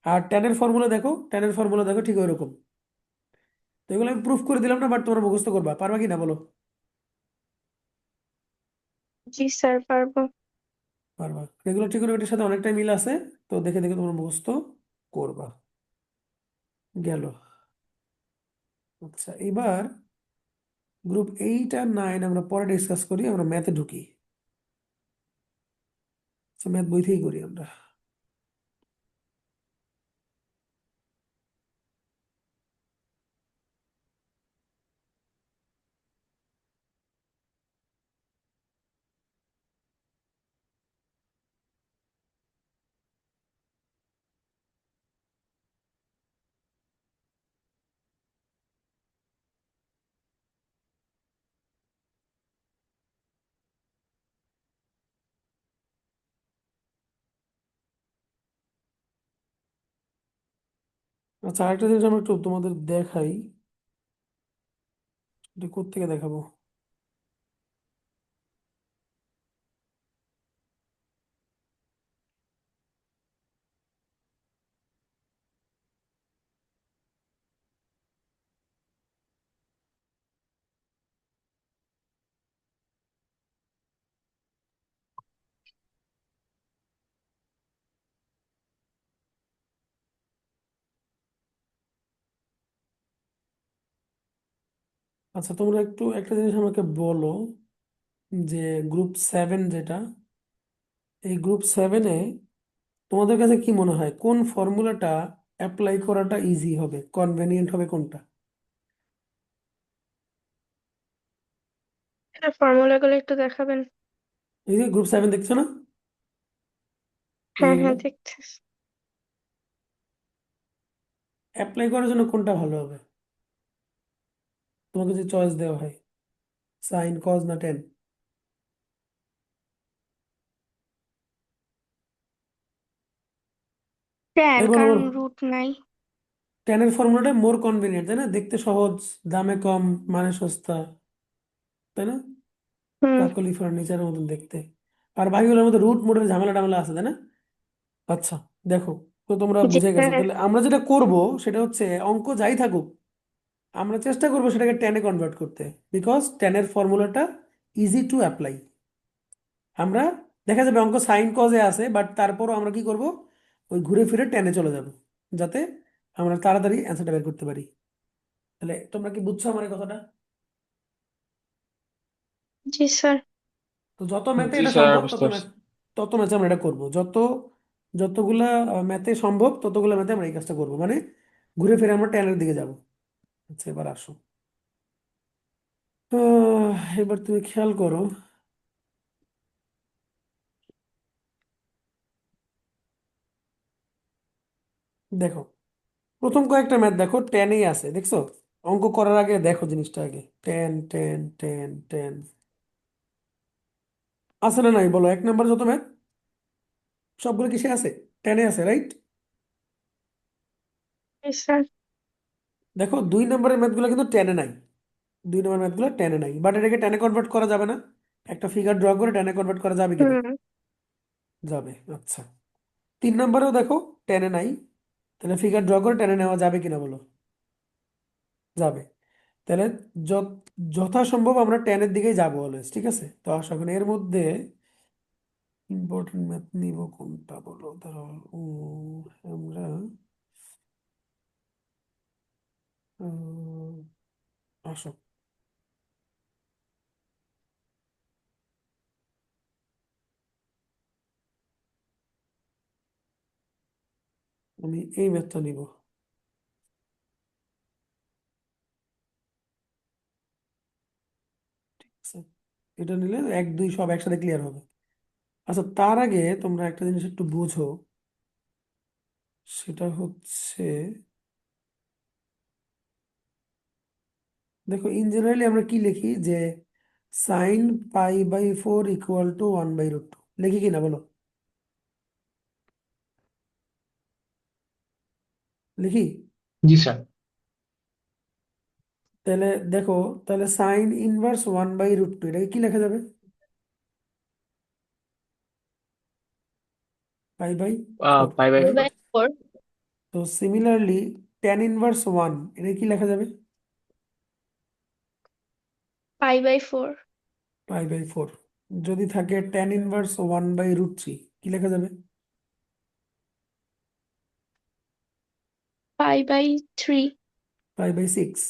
আর ট্যানের ফর্মুলা দেখো ঠিক ওই রকম। তো এগুলো আমি প্রুফ করে দিলাম না, বাট তোমরা মুখস্থ করবা, পারবা কি না বলো? জি স্যার, পারবো। পারবা। রেগুলার ট্রিগোনমিতির সাথে অনেকটাই মিল আছে। তো দেখে দেখে তোমরা মুখস্থ করবা। গেল। আচ্ছা, এবার গ্রুপ 8 আর 9 আমরা পরে ডিসকাস করি, আমরা ম্যাথে ঢুকি। আচ্ছা, ম্যাথ বই থেকেই করি আমরা। আচ্ছা, আরেকটা জিনিস আমরা একটু তোমাদের দেখাই। এটা কোত্থেকে দেখাবো? আচ্ছা, তোমরা একটু একটা জিনিস আমাকে বলো, যে গ্রুপ 7 যেটা, এই গ্রুপ 7-এ তোমাদের কাছে কি মনে হয় কোন ফর্মুলাটা অ্যাপ্লাই করাটা ইজি হবে, কনভেনিয়েন্ট হবে কোনটা? এটা ফর্মুলা গুলো একটু দেখাবেন? এই যে গ্রুপ 7 দেখছো না, হ্যাঁ এইগুলো হ্যাঁ, দেখতেছি। অ্যাপ্লাই করার জন্য কোনটা ভালো হবে? তোমাকে যে চয়েস দেওয়া হয়, সাইন, কজ না টেন? ট্যান, এই বলো কারণ বলো। রুট নাই। টেনের ফর্মুলাটা মোর কনভেনিয়েন্ট, তাই না? দেখতে সহজ, দামে কম, মানে সস্তা, তাই না? হুম। কাকলি ফার্নিচারের মতন দেখতে। আর বাকিগুলোর মধ্যে রুট মোটের ঝামেলা টামেলা আছে, তাই না? আচ্ছা, দেখো, তো তোমরা জি বুঝে গেছো, স্যার। তাহলে আমরা যেটা করব সেটা হচ্ছে অঙ্ক যাই থাকুক, আমরা চেষ্টা করবো সেটাকে টেনে কনভার্ট করতে। বিকজ টেনের ফর্মুলাটা ইজি টু অ্যাপ্লাই। আমরা, দেখা যাবে অঙ্ক সাইন কজে আছে, বাট তারপরও আমরা কি করব, ওই ঘুরে ফিরে টেনে চলে যাব, যাতে আমরা তাড়াতাড়ি অ্যান্সারটা বের করতে পারি। তাহলে তোমরা কি বুঝছো আমার এই কথাটা? জি স্যার। তো যত ম্যাথে জি এটা স্যার, সম্ভব বুঝতে তত ম্যাথ, পারছি। তত ম্যাথে আমরা এটা করবো। যতগুলা ম্যাথে সম্ভব ততগুলা ম্যাথে আমরা এই কাজটা করবো, মানে ঘুরে ফিরে আমরা টেনের দিকে যাব। আচ্ছা, এবার আসো। এবার তুমি খেয়াল করো, দেখো প্রথম কয়েকটা ম্যাথ দেখো টেনেই আছে, দেখছো? অঙ্ক করার আগে দেখো জিনিসটা আগে, টেন টেন টেন টেন, আছে না নাই বলো? 1 নম্বর যত ম্যাথ সবগুলো কিসে আছে, টেনে আছে, রাইট? জি স্যার। দেখো 2 নম্বরের ম্যাথগুলো কিন্তু টেনে নাই, 2 নম্বর ম্যাথগুলো টেনে নাই, বাট এটাকে টেনে কনভার্ট করা যাবে না? একটা ফিগার ড্র করে টেনে কনভার্ট করা যাবে কিনা? হুম। যাবে। আচ্ছা, 3 নম্বরেও দেখো টেনে নাই, তাহলে ফিগার ড্র করে টেনে নেওয়া যাবে কিনা বলো? যাবে। তাহলে যথাসম্ভব আমরা টেনের দিকেই যাবো অলওয়েজ, ঠিক আছে? তো আসো এখন এর মধ্যে ইম্পর্টেন্ট ম্যাথ নিব কোনটা বলো, ধরো আমরা উম, আসো, আমি এই ম্যাথটা নিব। এটা নিলে 1 2 সব একসাথে ক্লিয়ার হবে। আচ্ছা, তার আগে তোমরা একটা জিনিস একটু বুঝো, সেটা হচ্ছে, দেখো ইন জেনারেলি আমরা কি লিখি যে সাইন π/4 = 1/√2, লিখি কি না বলো? লিখি? জি স্যার। তাহলে দেখো, তাহলে সাইন ইনভার্স 1/√2 এটাকে কি লেখা যাবে? π/4, পাই বাই রাইট? 4 তো সিমিলারলি tan ইনভার্স 1 এটা কি লেখা যাবে? π/4 π/4। যদি থাকে tan ইনভার্স 1/√3 কি লেখা যাবে? π/3 π/6।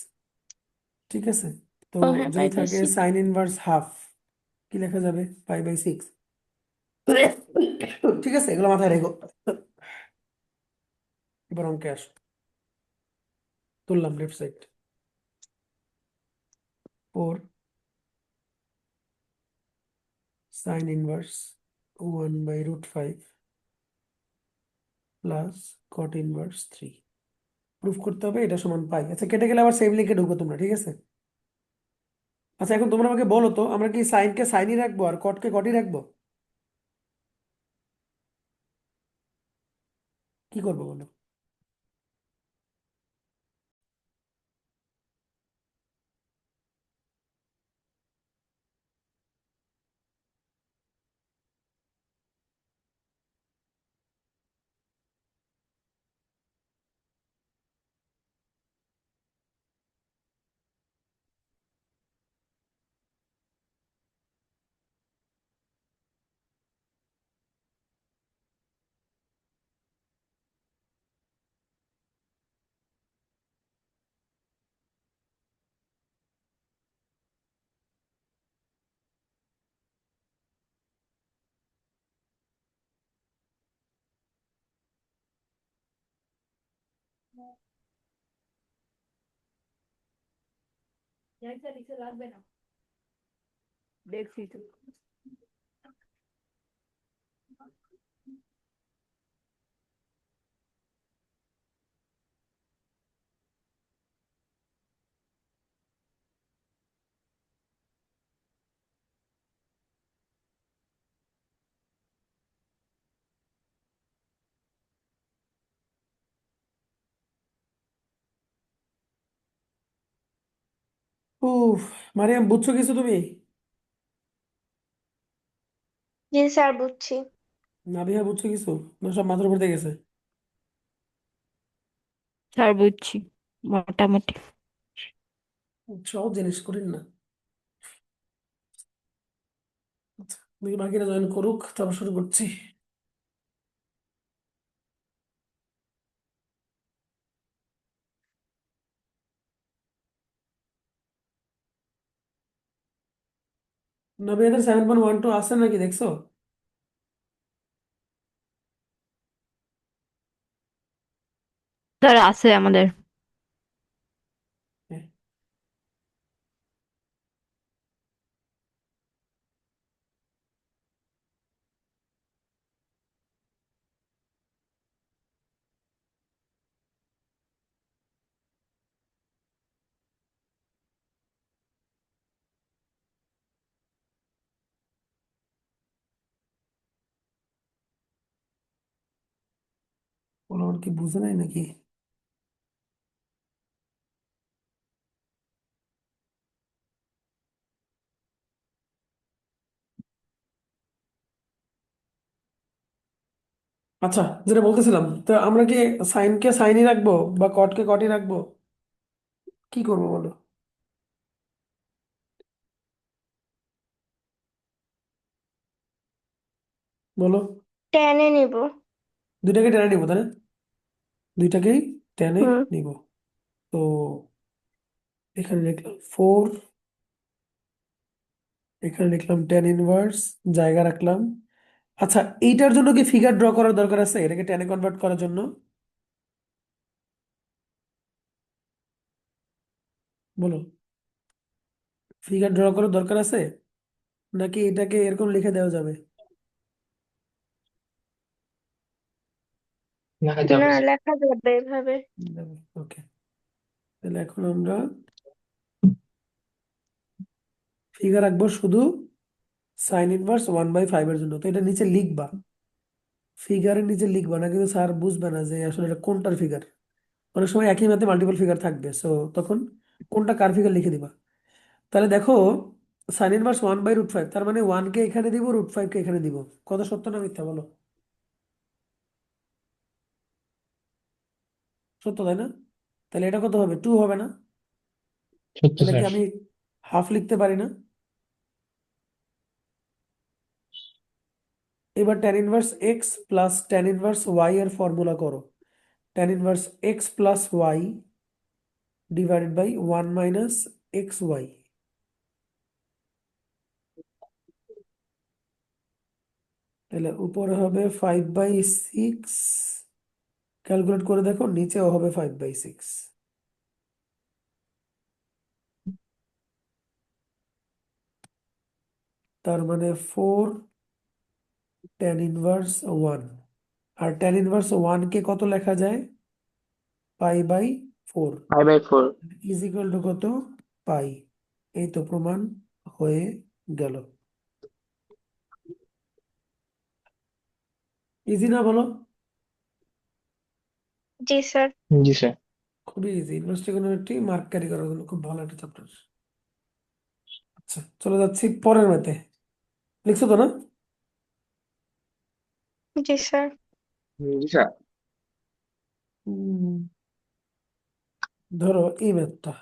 ঠিক আছে। তো ও হ্যাঁ যদি থাকে π/6 সাইন ইনভার্স হাফ কি লেখা যাবে? π/6। ঠিক আছে, এগুলো মাথায় রেখো। এবার অঙ্কে আসো, তুললাম left side. 4 sign inverse 1/√5 plus cot inverse 3। Proof করতে হবে এটা সমান পাই। আচ্ছা, কেটে গেলে আবার সেম লিখে ঢুকো তোমরা, ঠিক আছে? আচ্ছা, এখন তোমরা আমাকে বলো তো, আমরা কি সাইনকে সাইনই রাখবো আর কটকে কটই রাখবো? কি করবো বলো? দেখছি তো। উফ, মারিয়াম বুঝছো কিছু তুমি? জি স্যার বুঝছি। নাবিহা বুঝছো কিছু? না সব মাথার উপর দিয়ে গেছে? স্যার বুঝছি মোটামুটি। সহজ জিনিস করিন না। আচ্ছা, দেখি বাকিরা জয়েন করুক, তারপর শুরু করছি। নাবিহাদের 7.12 আছে নাকি দেখছো? স্যার আছে আমাদের। হ্যাঁ। ওরা আবার কি বুঝে নাই নাকি? আচ্ছা, যেটা বলতেছিলাম, তো আমরা কি সাইনকে সাইনই রাখবো বা কটকে কটই রাখবো? কি করবো বলো? বলো। টেনে নিব। দুইটাকে টেনে নিবো, তাই না? দুইটাকেই টেনে হুম নিব। তো এখানে লিখলাম 4, এখানে লিখলাম টেন ইনভার্স, জায়গা রাখলাম। আচ্ছা, এইটার জন্য কি ফিগার ড্র করার দরকার আছে এটাকে টেনে কনভার্ট করার জন্য? বলো, ফিগার ড্র করার দরকার আছে? নাকি এটাকে এরকম লিখে দেওয়া যাবে? না যাবে না, স্যার। লেখা যাবে এভাবে। ওকে, তাহলে এখন আমরা ফিগার রাখবো শুধু সাইন ইনভার্স 1/5 এর জন্য। তো এটা নিচে লিখবা, ফিগারের নিচে লিখবা, না কিন্তু স্যার বুঝবে না যে আসলে এটা কোনটার ফিগার। অনেক সময় একই ম্যাথে মাল্টিপল ফিগার থাকবে, সো তখন কোনটা কার ফিগার লিখে দিবা। তাহলে দেখো, সাইন ইনভার্স 1/√5, তার মানে 1 কে এখানে দিব, √5 কে এখানে দিব। কত সত্য না মিথ্যা বলো? সত্য, তাই না? তাহলে এটা কত হবে? 2 হবে না? সত্য তাহলে কি স্যার। আমি হাফ লিখতে পারি না? এবার tan inverse x plus tan inverse y এর ফর্মুলা করো। Tan inverse x plus y divided by 1 - xy। তাহলে উপরে হবে 5/6, ক্যালকুলেট করে দেখো নিচেও হবে 5/6। তার মানে 4 ট্যান ইনভার্স 1। আর ট্যান ইনভার্স 1 কে কত লেখা যায়? π/4 5/4। ইজ ইকুয়াল টু কত? পাই। এই তো প্রমাণ হয়ে গেল। ইজি না বলো? জি স্যার। জি স্যার। খুবই easy, inverse trigonometry mark carry করার জন্য খুব ভালো একটা চ্যাপ্টার। আচ্ছা, চলে যাচ্ছি পরের ম্যাথে। লিখছো তো না? জি স্যার। জি স্যার। উম, ধরো এই ম্যাথটা,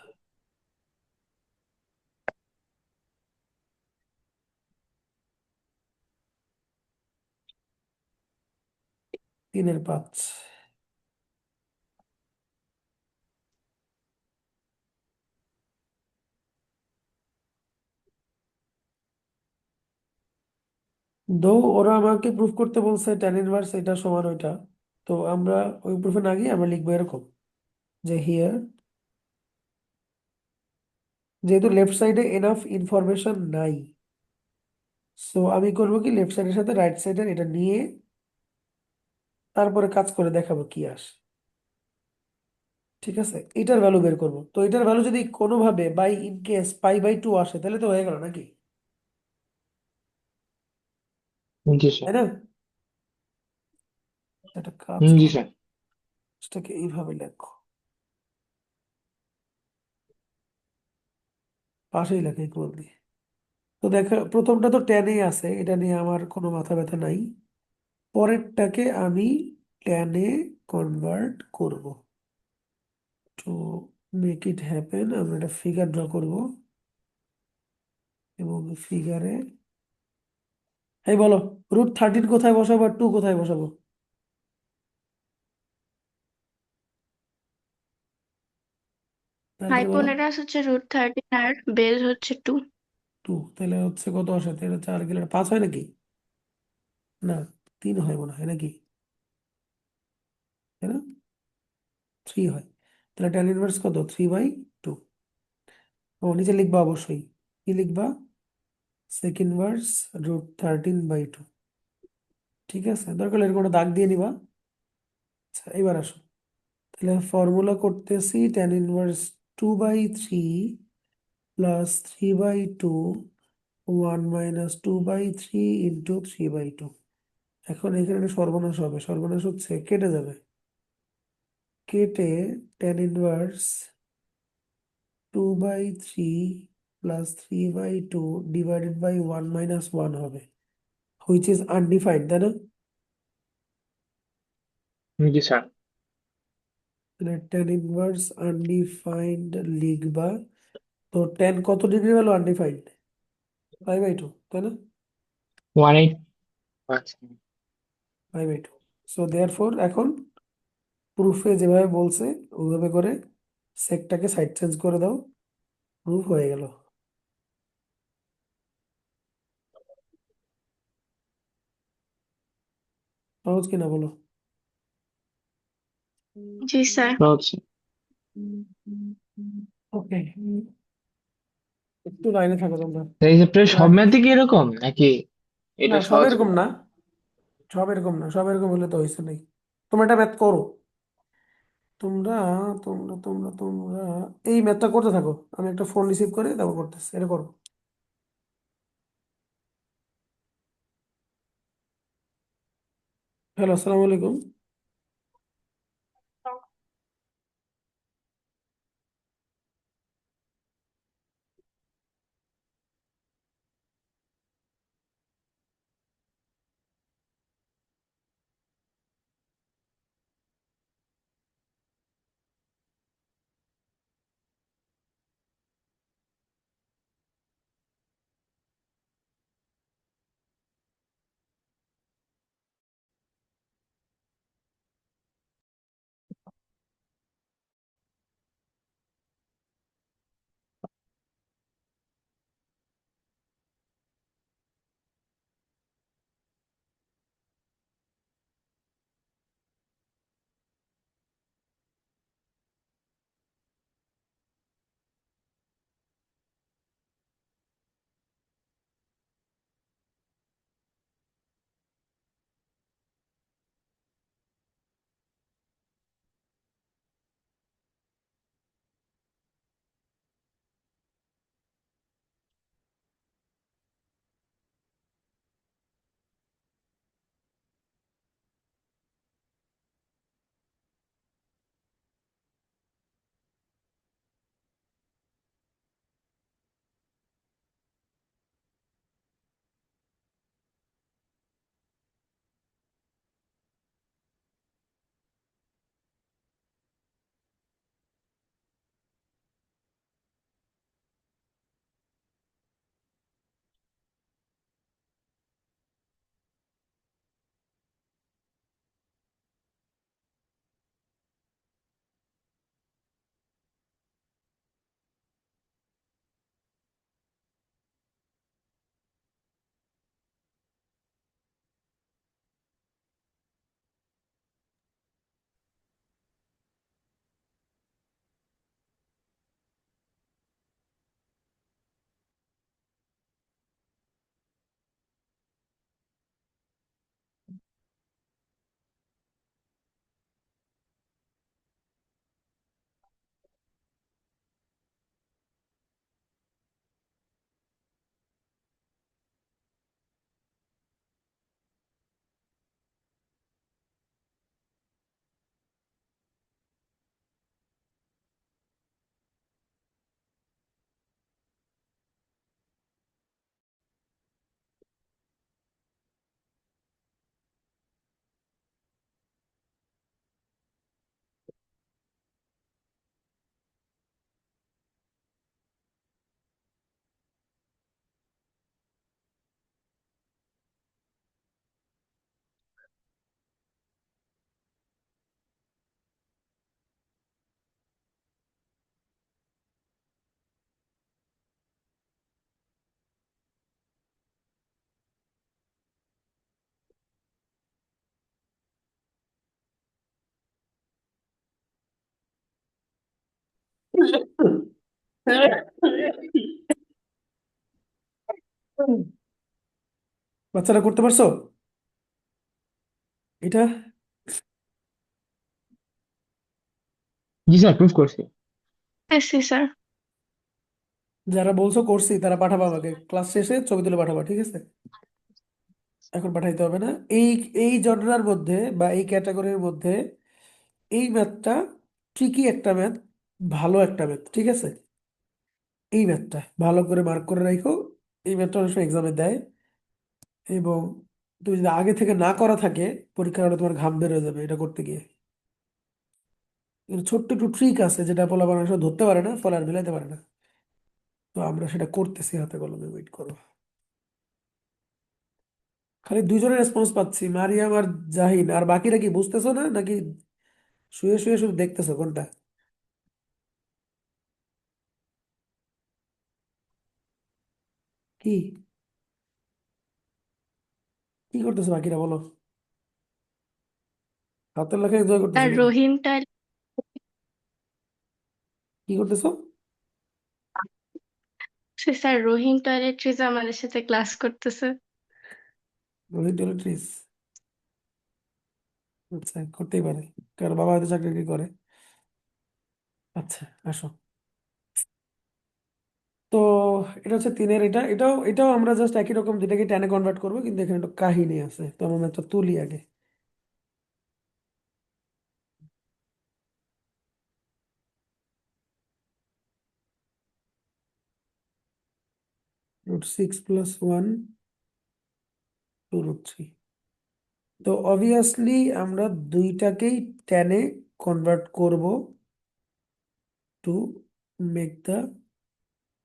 3/5। দো ওরা আমাকে প্রুফ করতে বলছে ট্যান ইনভার্স এটা সমান ওইটা। তো আমরা ওই প্রুফে না গিয়ে আমরা লিখবো এরকম, যে হিয়ার, যেহেতু লেফট সাইডে এনাফ ইনফরমেশন নাই, সো আমি করবো কি, লেফট সাইডের সাথে রাইট সাইডের এটা নিয়ে তারপরে কাজ করে দেখাবো কি আসে। ঠিক আছে, এটার ভ্যালু বের করবো। তো এটার ভ্যালু যদি কোনোভাবে বাই ইন কেস π/2 আসে, তাহলে তো হয়ে গেল নাকি? জি স্যার। তাই না? একটা কাজ জি করো, স্যার। এটাকে এইভাবে লেখো, পাশেই লেখো ইকুয়াল দিয়ে। তো দেখো প্রথমটা তো টেনেই আছে, এটা নিয়ে আমার কোনো মাথা ব্যথা নাই। পরেরটাকে আমি টেনে কনভার্ট করব। টু মেক ইট হ্যাপেন আমরা একটা ফিগার ড্র করব, এবং ফিগারে, এই বলো, √13 কোথায় বসাবো আর 2 কোথায় বসাবো? তাড়াতাড়ি বলো। হাইপোটেনাস হচ্ছে √13 আর বেজ হচ্ছে 2। 2, তাহলে হচ্ছে কত আসে? তাহলে 4 গেলে 5 হয় নাকি? না, 3 হয় মনে হয় নাকি? তাই না? 3 হয়। তাহলে ট্যান ইনভার্স কত? 3/2। ও নিচে লিখবা অবশ্যই, কি লিখবা? Sec inverse √13/2। ঠিক আছে, দরকার হলে এরকম একটা দাগ দিয়ে নিবা। আচ্ছা, এবার আসো, তাহলে ফর্মুলা করতেছি ট্যান ইনভার্স 2/3 প্লাস 3/2, 1 - 2/3 ইন্টু 3/2। এখন এখানে একটা সর্বনাশ হবে, সর্বনাশ হচ্ছে কেটে যাবে, কেটে tan inverse 2/3 plus 3/2 divided by 1 - 1 হবে, হুইচ ইজ আনডিফাইন্ড, তাই না? জি স্যার। তাহলে ট্যান ইনভার্স আনডিফাইন্ড লিখবা। তো ট্যান কত ডিগ্রি হলো আনডিফাইন্ড? 5/2, তাই না? 1/8। আচ্ছা। 5/2। সো দেয়ারফোর এখন প্রুফে যেভাবে বলছে ওইভাবে করে সেকটাকে সাইড চেঞ্জ করে দাও, প্রুফ হয়ে গেল। সহজ কিনা বলো? জি স্যার। সহজ। ওকে, একটু লাইনে থাকো তোমরা। তো এই চ্যাপ্টারে সব আহ, ম্যাথই কি এরকম নাকি না এটা সব সহজ? এরকম না, সব এরকম না, সব এরকম হলে তো হয়েছে নেই। তোমরা এটা ম্যাথ করো। তোমরা তোমরা এই ম্যাথটা করতে থাকো, আমি একটা ফোন রিসিভ করে তারপর করতেছি, এটা করো। হ্যালো, আসসালামু আলাইকুম। বাচ্চারা করতে পারছো এটা? জি স্যার, প্রুফ করছি। AC sir. যারা বলছো করছি তারা পাঠাবা আমাকে, ক্লাস শেষে ছবি তুলে পাঠাবা, ঠিক আছে? এখন পাঠাইতে হবে না। এই এই জনরার মধ্যে বা এই ক্যাটাগরির মধ্যে এই ম্যাথটা ট্রিকি একটা ম্যাথ, ভালো একটা ম্যাথ, ঠিক আছে? এই ম্যাথটা ভালো করে মার্ক করে রাখো। এই ম্যাথটা অনেক সময় এক্সামে দেয়, এবং তুমি যদি আগে থেকে না করা থাকে পরীক্ষার হলে তোমার ঘাম বের হয়ে যাবে এটা করতে গিয়ে। কিন্তু ছোট্ট একটু ট্রিক আছে যেটা বলা অনেক সময় ধরতে পারে না, ফলে আর মিলাইতে পারে না। তো আমরা সেটা করতেছি হাতে কলমে, ওয়েট করো। খালি দুজনের রেসপন্স পাচ্ছি, মারিয়াম আর জাহিন। আর বাকিরা কি বুঝতেছো না নাকি শুয়ে শুয়ে শুধু দেখতেছো কোনটা? কি কি করতেছো বাকিরা, বলো। হাতের লেখা এনজয় করতেছো আর নাকি? রহিমটা কি করতেছো? স্যার রহিম টয়লেট্রিজ আমাদের সাথে ক্লাস করতেছে। রোহিত ডেলাট্রিজ, আচ্ছা করতেই পারে, কারণ বাবা হয়তো চাকরি বাকরি করে। আচ্ছা আসো। তো এটা হচ্ছে তিনের, এটাও আমরা জাস্ট একই রকম যেটাকে টেনে কনভার্ট করবো, কিন্তু এখানে একটু কাহিনী আছে, তো আমরা একটা তুলি আগে। √6 + 1 2√3। তো অবভিয়াসলি আমরা দুইটাকেই টেনে কনভার্ট করব to make the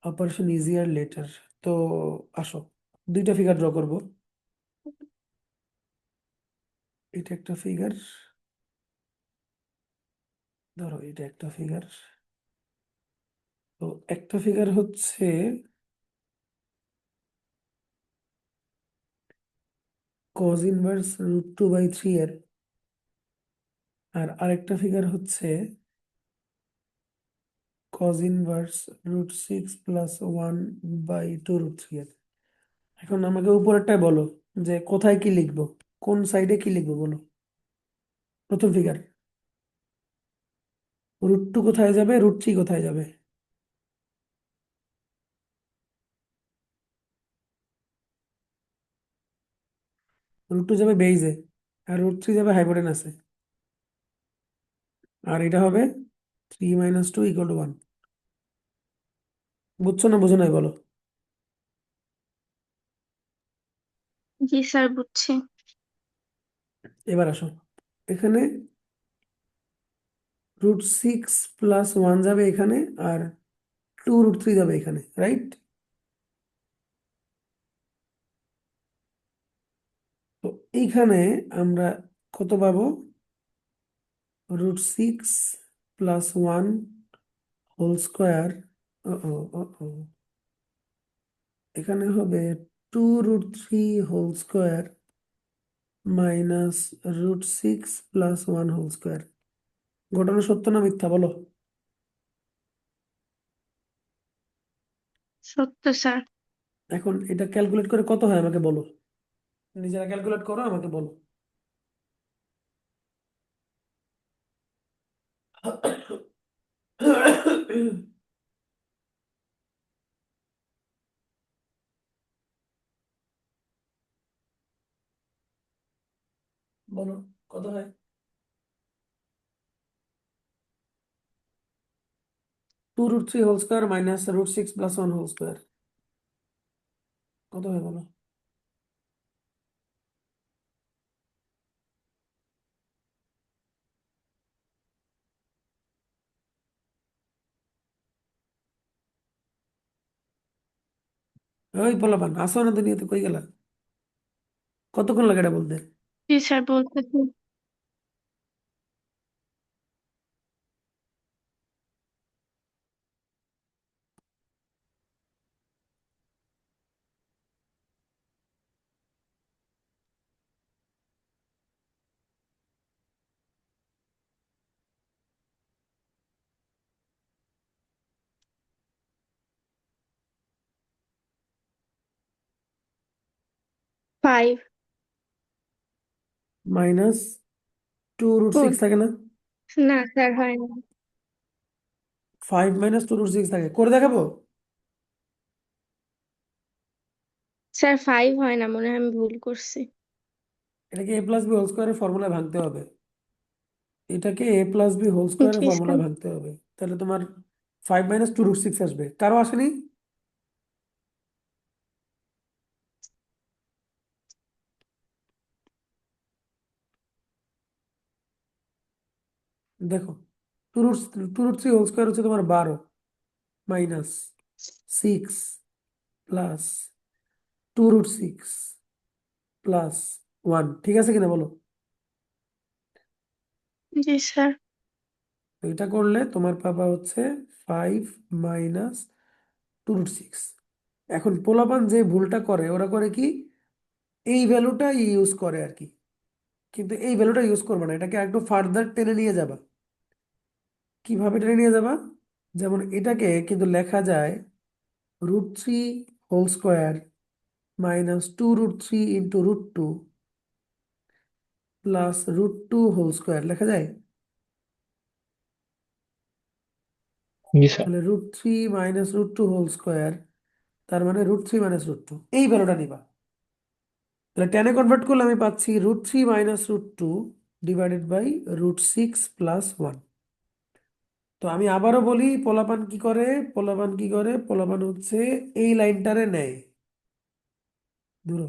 operation easier letter. তো আসো দুইটা ফিগার ড্র করব। এটা একটা ফিগার, ধরো এটা একটা ফিগার। তো একটা ফিগার হচ্ছে cos ইনভার্স √2/3 এর, আর আরেকটা ফিগার হচ্ছে cos ইনভার্স √6 + 1/2√3 এর। এখন আমাকে উপরেরটায় বলো যে কোথায় কি লিখবো, কোন সাইডে কি লিখবো বলো। প্রথম ফিগার, √2 কোথায় যাবে, √3 কোথায় যাবে? √2 যাবে বেইজে, আর √3 যাবে হাইপোটেনাসে, আর এটা হবে 3 - 2 = 1। বুঝছো না বুঝো নাই বলো। জি স্যার বুঝছি। এবার আসো, এখানে √6 + 1 যাবে এখানে, আর 2√3 যাবে এখানে, রাইট? তো এইখানে আমরা কত পাবো? √6 + 1 হোল স্কোয়ার। এখানে হবে 2√3 হোল স্কোয়ার -√6 + 1 হোল স্কোয়ার। ঘটনা সত্য না মিথ্যা বলো। সত্য স্যার। এখন এটা ক্যালকুলেট করে কত হয় আমাকে বলো, নিজেরা ক্যালকুলেট করো আমাকে বলো। বলো কত হয়? 2√3 হোল স্কোয়ার -√6 + 1 হোল স্কোয়ার, কত হয় বলো। ওই পোলাপান আসো না দুনিয়াতে, কই গেলা? কতক্ষণ লাগে এটা বলতে? জি স্যার বলতেছি। ফাইভ। -2√6 থাকে না? না স্যার হয় না। 5 - 2√6 থাকে, করে দেখাবো। স্যার ফাইভ হয় না, মনে হয় আমি ভুল করছি। এটাকে a + b হোল স্কোয়ারের ফর্মুলায় ভাঙতে হবে, এটাকে a + b হোল স্কোয়ারের জি স্যার। ফর্মুলায় ভাঙতে হবে, তাহলে তোমার 5 - 2√6 আসবে। কারো আসেনি? দেখো, two root three whole square হচ্ছে তোমার 12 -6 + 2√6 + 1, ঠিক আছে কিনা বলো। জি স্যার। তো এটা করলে তোমার পাবা হচ্ছে 5 - 2√6। এখন পোলাপান যে ভুলটা করে, ওরা করে কি, এই ভ্যালুটা ইউজ করে আর কি, কিন্তু এই ভ্যালুটা ইউজ করবে না, এটাকে একটু ফার্দার টেনে নিয়ে যাবা। কিভাবে টেনে নিয়ে যাবা? যেমন এটাকে কিন্তু লেখা যায় √3 whole square minus 2√3 into √2 plus √2 whole square লেখা যায়? জি স্যার। তাহলে √3 মাইনাস √2 হোল স্কোয়ার, তার মানে √3 মাইনাস √2, এই ভ্যালুটা নিবা। তাহলে টেনে কনভার্ট করলে আমি পাচ্ছি √3 মাইনাস √2 ডিভাইডেড বাই √6 প্লাস 1। তো আমি আবারও বলি, পোলাপান কি করে, পোলাপান কি করে, পোলাপান হচ্ছে এই লাইনটারে নেয় ধরো,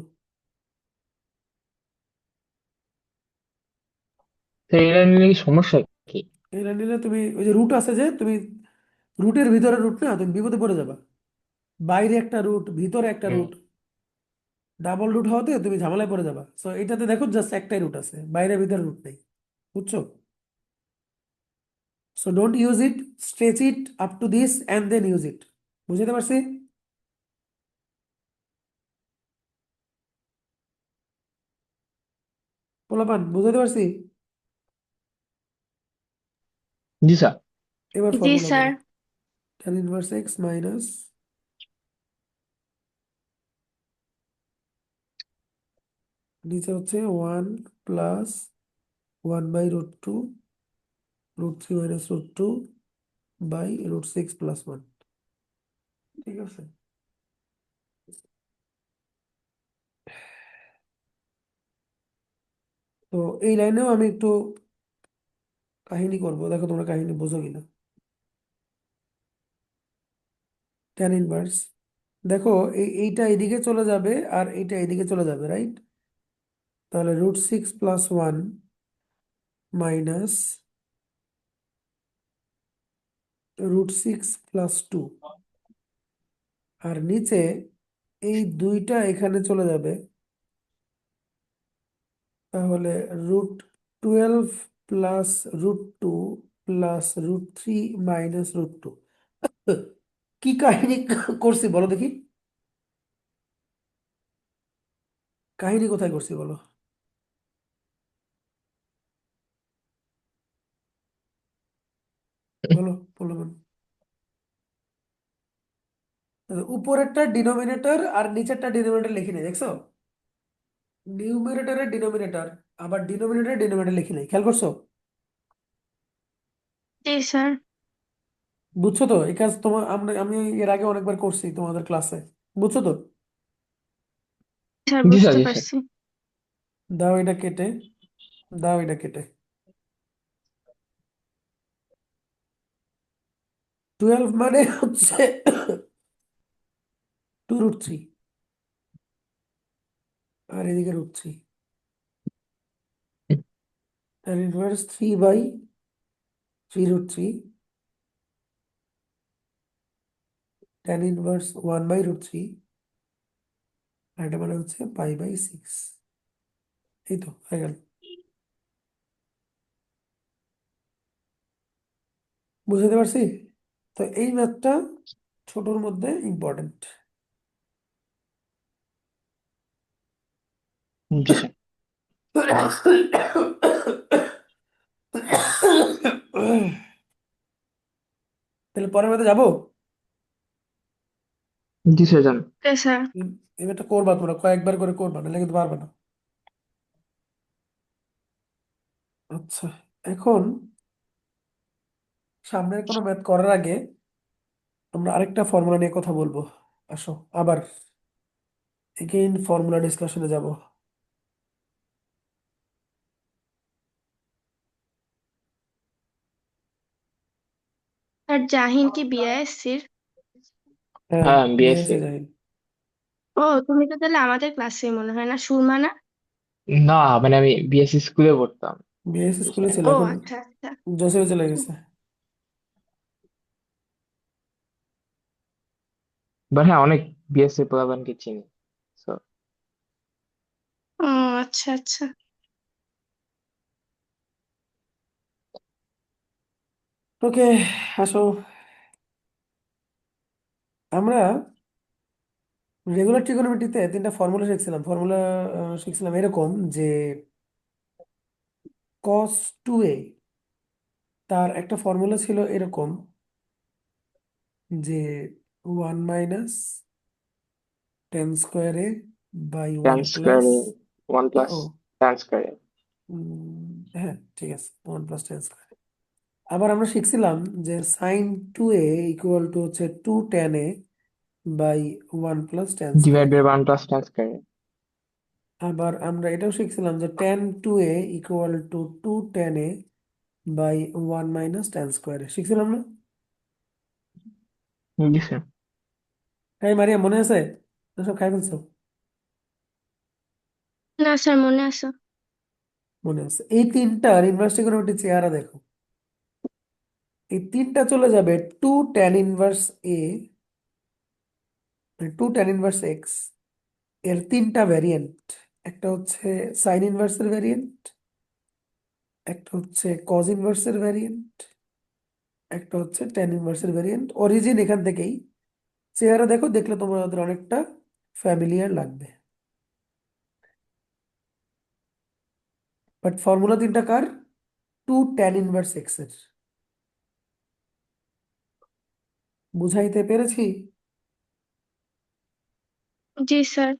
তো এটা নিলে কি সমস্যা কি? এই লাইন নিলে তুমি ওই যে রুট আছে, যে তুমি রুটের ভিতরে রুট না, তুমি বিপদে পড়ে যাবা। বাইরে একটা রুট, ভিতরে একটা হুম। রুট, ডাবল রুট হওয়াতে তুমি ঝামেলায় পড়ে যাবা। সো এটাতে দেখো জাস্ট একটাই রুট আছে, বাইরে ভিতরে রুট নেই। বুঝছো? So don't use it, stretch it up to this and then use it. বুঝতে পারছি? পোলাপান বুঝতে পারছি? জি স্যার। এবার জি ফর্মুলা স্যার। বলো। tan ইনভার্স এক্স মাইনাস, নিচে হচ্ছে 1 প্লাস 1/√2, √3 মাইনাস √2 বাই √6 প্লাস 1। ঠিক আছে? তো এই লাইনেও আমি একটু কাহিনী করব, দেখো তোমরা কাহিনী বোঝো কিনা। tan ইনভার্স, দেখো এইটা এদিকে চলে যাবে আর এইটা এদিকে চলে যাবে, রাইট? তাহলে √6 প্লাস 1 মাইনাস √6 প্লাস 2, আর নিচে এই দুইটা এখানে চলে যাবে, তাহলে √12 প্লাস √2 প্লাস √3 মাইনাস √2। কি কাহিনী করছি বলো দেখি, কাহিনী কোথায় করছি বলো? বলো বলো বলো। উপরেরটা ডিনোমিনেটর আর নিচেরটা ডিনোমিনেটর লিখি নাই, দেখছো? নিউমারেটরের ডিনোমিনেটর, আবার ডিনোমিনেটর ডিনোমিনেটর লিখি নাই, খেয়াল করছো? জি স্যার। বুঝছো তো এই কাজ? তোমার আমি এর আগে অনেকবার করছি তোমাদের ক্লাসে। বুঝছো তো? স্যার জি স্যার। বুঝতে জি স্যার। পারছি। দাও এটা কেটে, দাও এটা কেটে। 12 মানে হচ্ছে 2√3, আর এদিকে √3, আর ইনভার্স 3/3√3, tan ইনভার্স 1/√3, আর এটা মানে হচ্ছে π/6। এই তো হয়ে গেল। বুঝতে পারছি? তো এই ম্যাথটা ছোটর মধ্যে ইম্পর্টেন্ট। জি স্যার। তাহলে পরের ম্যাথে যাবো। জি স্যার জান। Okay sir. এই ম্যাথটা করবা তোমরা, কয়েকবার করে করবা, নাহলে কিন্তু পারবে না। আচ্ছা, এখন সামনের কোনো ম্যাথ করার আগে আমরা আরেকটা ফর্মুলা নিয়ে কথা বলবো। আসো আবার এগেইন ফর্মুলা ডিসকাশনে যাব। স্যার জাহিন কি বিআইএসসির? হ্যাঁ, হ্যাঁ বিএসসি। বিএসসি জাহিন। ও তুমি তো তাহলে আমাদের ক্লাসে মনে হয় না, সুরমা না? না মানে আমি বিএসসি স্কুলে পড়তাম। বিএসসি স্কুলে ছিল, ও এখন আচ্ছা আচ্ছা। জোসেফে চলে গেছে। বাট হ্যাঁ অনেক বিএসসি পোলাপানকে চিনি। So, ও আচ্ছা আচ্ছা। ওকে, আসো। আমরা রেগুলার ট্রিগোনোমেট্রিতে 3টা ফর্মুলা শিখছিলাম। ফর্মুলা শিখছিলাম এরকম যে cos 2a, তার একটা ফর্মুলা ছিল এরকম যে ওয়ান মাইনাস টেন স্কোয়ারে by tan one square plus one plus ও ট্যান স্কোয়ার। হ্যাঁ ঠিক আছে, ওয়ান প্লাস টেন স্কোয়ার। আবার আমরা শিখছিলাম যে sine two A equal to হচ্ছে two tan A by one plus tan divide square. By one plus tan square. আবার আমরা এটাও শিখছিলাম যে tan two A equal to two tan A by one minus tan square শিখছিলাম না? জি sir. তাই মারিয়া, মনে আছে? না সব খাই ফেলছো? না স্যার, মনে আছে। মনে আছে। এই তিনটার ইনভার্স ট্রিগোনোমেট্রিক চেহারা দেখো। এই তিনটা চলে যাবে two tan inverse A, two tan inverse x এর তিনটা ভ্যারিয়েন্ট। একটা হচ্ছে সাইন ইনভার্সের ভ্যারিয়েন্ট, একটা হচ্ছে কজ ইনভার্সের ভ্যারিয়েন্ট, একটা হচ্ছে ট্যান ইনভার্সের ভ্যারিয়েন্ট। অরিজিন এখান থেকেই। চেহারা দেখো, দেখলে তোমাদের অনেকটা ফ্যামিলিয়ার লাগবে। বাট ফর্মুলা তিনটা কার? টু ট্যান ইনভার্স এক্স এর। বুঝাইতে পেরেছি? জি স্যার।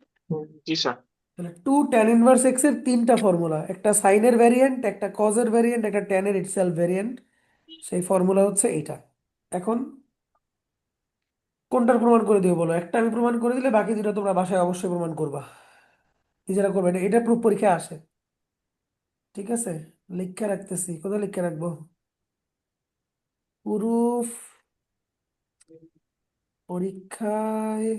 জি স্যার। তাহলে টু ট্যান ইনভার্স এক্স এর তিনটা ফর্মুলা, একটা সাইনের ভ্যারিয়েন্ট, একটা কজের ভ্যারিয়েন্ট, একটা ট্যানের ইটসেলফ ভ্যারিয়েন্ট। সেই ফর্মুলা হচ্ছে এইটা। এখন কোনটার প্রমাণ করে দিও বলো? একটা আমি প্রমাণ করে দিলে বাকি দুটো তোমরা বাসায় অবশ্যই প্রমাণ করবা, নিজেরা করবে। এটা প্রুফ পরীক্ষায় আসে। ঠিক আছে, লিখে রাখতেছি। কোথায় লিখে রাখবো? প্রুফ পরীক্ষায়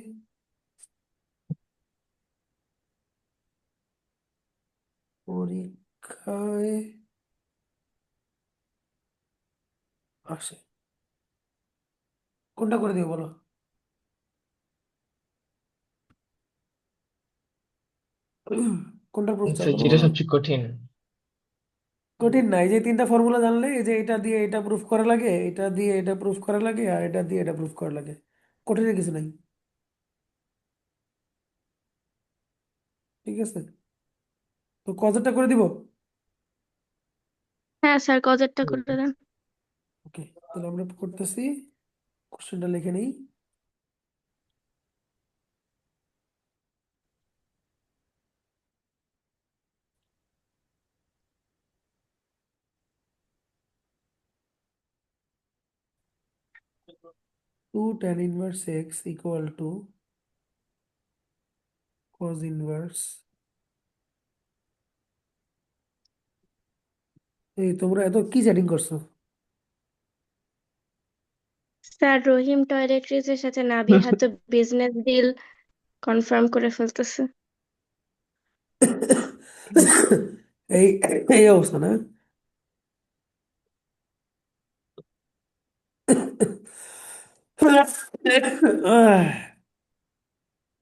পরীক্ষায় আসে। কোনটা করে দিও বলো? কোনটা প্রুফ চাই স্যার বলো যেটা বলো? সবচেয়ে কঠিন। কঠিন না, এই যে তিনটা ফর্মুলা জানলে, এই যে এটা দিয়ে এটা প্রুফ করা লাগে, এটা দিয়ে এটা প্রুফ করা লাগে, আর এটা দিয়ে এটা প্রুফ করা লাগে। কঠিনের কিছু নাই। ঠিক আছে, তো কজটা করে দিব। হ্যাঁ স্যার, কজেরটা করে দেন। ওকে, তাহলে আমরা করতেছি। কোশ্চেনটা লিখে নেই। Two tan inverse x equal to cos inverse. এই তোমরা এত কি চ্যাটিং করছো? স্যার, রহিম টয়লেট্রিজের সাথে নাবিহা তো বিজনেস ডিল কনফার্ম করে ফেলতেছে। এই এই অবস্থা না?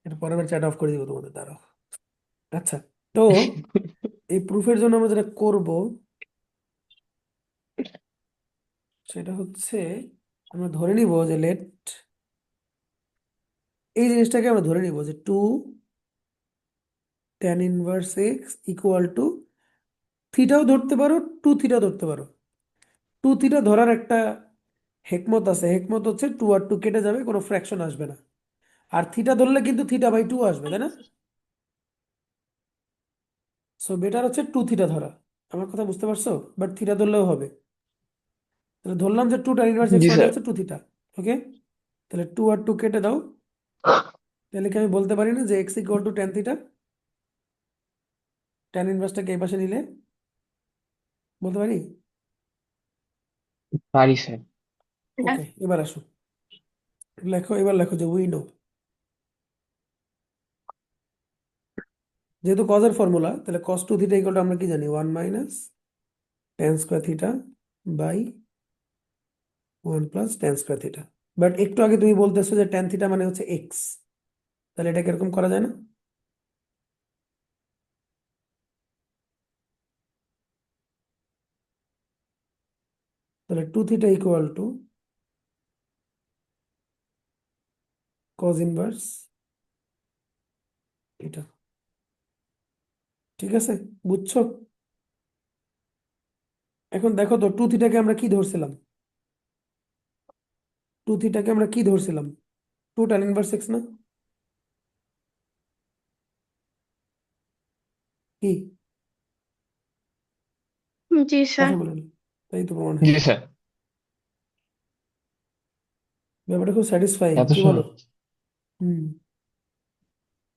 এটা পরের বার চ্যাট অফ করে দিব তোমাদের দ্বারা। আচ্ছা, তো এই প্রুফের জন্য আমরা যেটা করব সেটা হচ্ছে, আমরা ধরে নিব যে লেট, এই জিনিসটাকে আমরা ধরে নিব যে two tan inverse x equal to, থিটাও ধরতে পারো, টু থিটা ধরতে পারো। টু থিটা ধরার একটা হেকমত আছে। হেকমত হচ্ছে টু আর টু কেটে যাবে, কোনো ফ্র্যাকশন আসবে না। আর থিটা ধরলে কিন্তু থিটা বাই টু আসবে, তাই না? সো বেটার হচ্ছে টু থিটা ধরা। আমার কথা বুঝতে পারছো? বাট থিটা ধরলেও হবে। তাহলে ধরলাম যে টু ট্যান ইনভার্স এক্স জি মানে স্যার। হচ্ছে টু থিটা। ওকে, তাহলে টু আর টু কেটে দাও। তাহলে কি আমি বলতে পারি না যে x equal to tan theta? Tan ইনভার্সটাকে এই পাশে নিলে বলতে পারি। পারি স্যার। ওকে, এবার আসো, লেখো। এবার লেখো যে উই নো, যেহেতু কজের ফর্মুলা, তাহলে cos two theta equal to আমরা কি জানি? One minus tan square theta by one plus tan square theta. But একটু আগে তুমি বলতেছো যে টেন থিটা মানে হচ্ছে এক্স, তাহলে এটা কিরকম করা যায় না? তাহলে two theta equal to cos inverse এটা। ঠিক আছে, বুঝছো? এখন দেখো তো, টু থিটাকে আমরা কি ধরছিলাম? টু থিটাকে আমরা কি ধরছিলাম? টু tan ইনভার্স এক্স না কি? জি স্যার। কথা বলেন, তাই তো প্রমাণ হয়। জি স্যার। ব্যাপারটা খুব স্যাটিসফাইং, এত কি বলো? সহজ? হুম,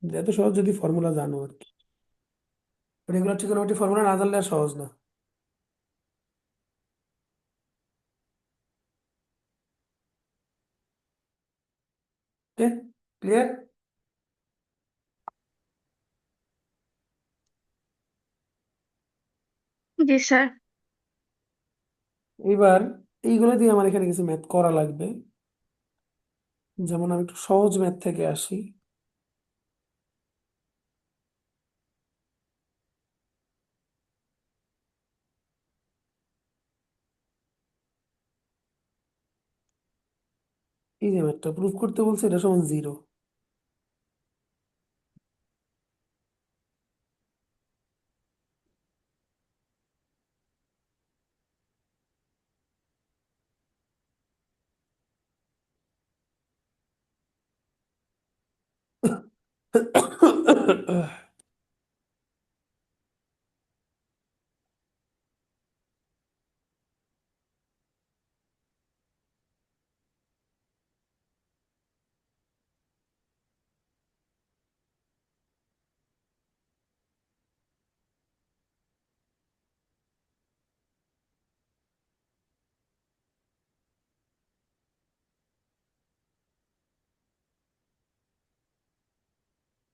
এত সহজ যদি ফর্মুলা জানো আর কি। রেগুলার ট্রিগোনোমেট্রি ফর্মুলা না জানলে আর সহজ না। ওকে, ক্লিয়ার? জি স্যার। এবার এইগুলো দিয়ে আমার এখানে কিছু ম্যাথ করা লাগবে। যেমন আমি একটু সহজ ম্যাথ থেকে আসি। এই যে ম্যাথটা প্রুফ করতে বলছে, এটা সমান 0।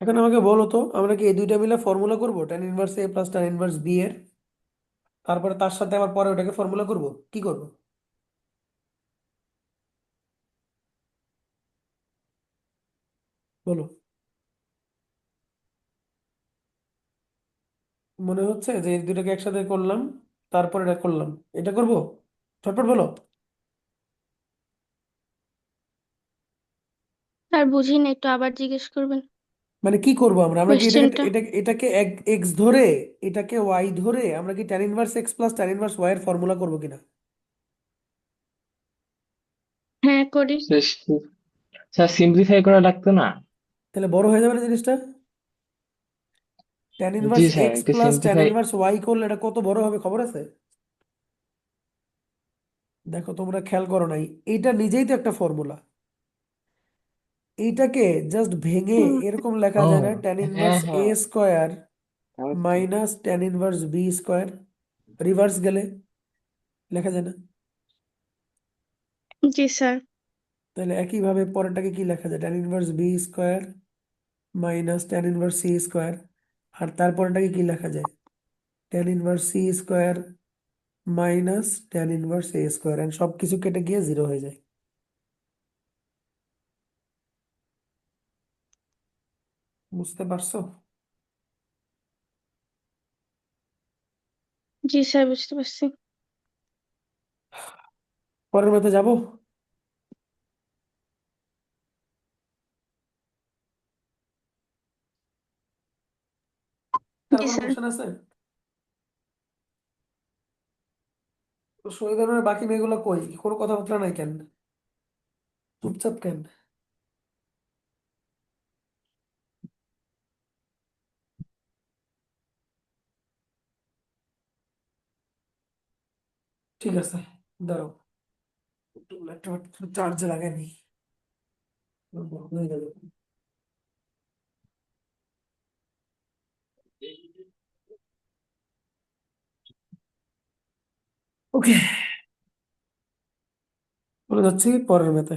এখন আমাকে বলো তো, আমরা কি এই দুইটা মিলে ফর্মুলা করবো, tan inverse A plus tan inverse B এর? তারপরে তার সাথে আবার পরে ওটাকে ফর্মুলা করব, কি করব? বলো। মনে হচ্ছে যে এই দুটাকে একসাথে করলাম, তারপর এটা করলাম, এটা করব? ঝটপট বলো। স্যার বুঝিনি, একটু আবার জিজ্ঞেস করবেন মানে কি করব আমরা আমরা কি এটাকে কোয়েশ্চেনটা। এটাকে এক্স ধরে, এটাকে ওয়াই ধরে আমরা কি tan inverse x plus tan inverse y এর ফর্মুলা করবো কিনা? হ্যাঁ করি। স্যার, স্যার সিম্পলিফাই করা লাগতো না? তাহলে বড় হয়ে যাবে না জিনিসটা? tan জি ইনভার্স স্যার, এক্স একটু plus tan simplify. Inverse y করলে এটা কত বড় হবে খবর আছে? দেখো, তোমরা খেয়াল করো নাই, এইটা নিজেই তো একটা ফর্মুলা। এইটাকে জাস্ট ভেঙে হুম, এরকম লেখা ও, যায় না, tan হ্যাঁ ইনভার্স এ হ্যাঁ, স্কোয়ার তাহলে তো- minus tan inverse B square? Reverse গেলে লেখা যায় না? জি স্যার। তাহলে একইভাবে পরেরটাকে কি লেখা যায়, tan inverse B square minus tan inverse C square. আর তারপরটাকে কি লেখা যায়, tan inverse C square minus tan inverse A square, and সবকিছু কেটে গিয়ে 0 হয়ে যায়। বুঝতে পারছো? জি স্যার, বুঝতে পারছি। পরের ম্যাথে যাবো। তার জি কোনো স্যার। কোশ্চেন আছে? তো শহীদানের বাকি মেয়েগুলো কই, কোনো কথাবার্তা নাই কেন, চুপচাপ কেন? ঠিক আছে, দাঁড়াও, ল্যাপটপ চার্জে লাগাইনি। হয়ে গেল। ওকে, বলে যাচ্ছি পরের ম্যাথে।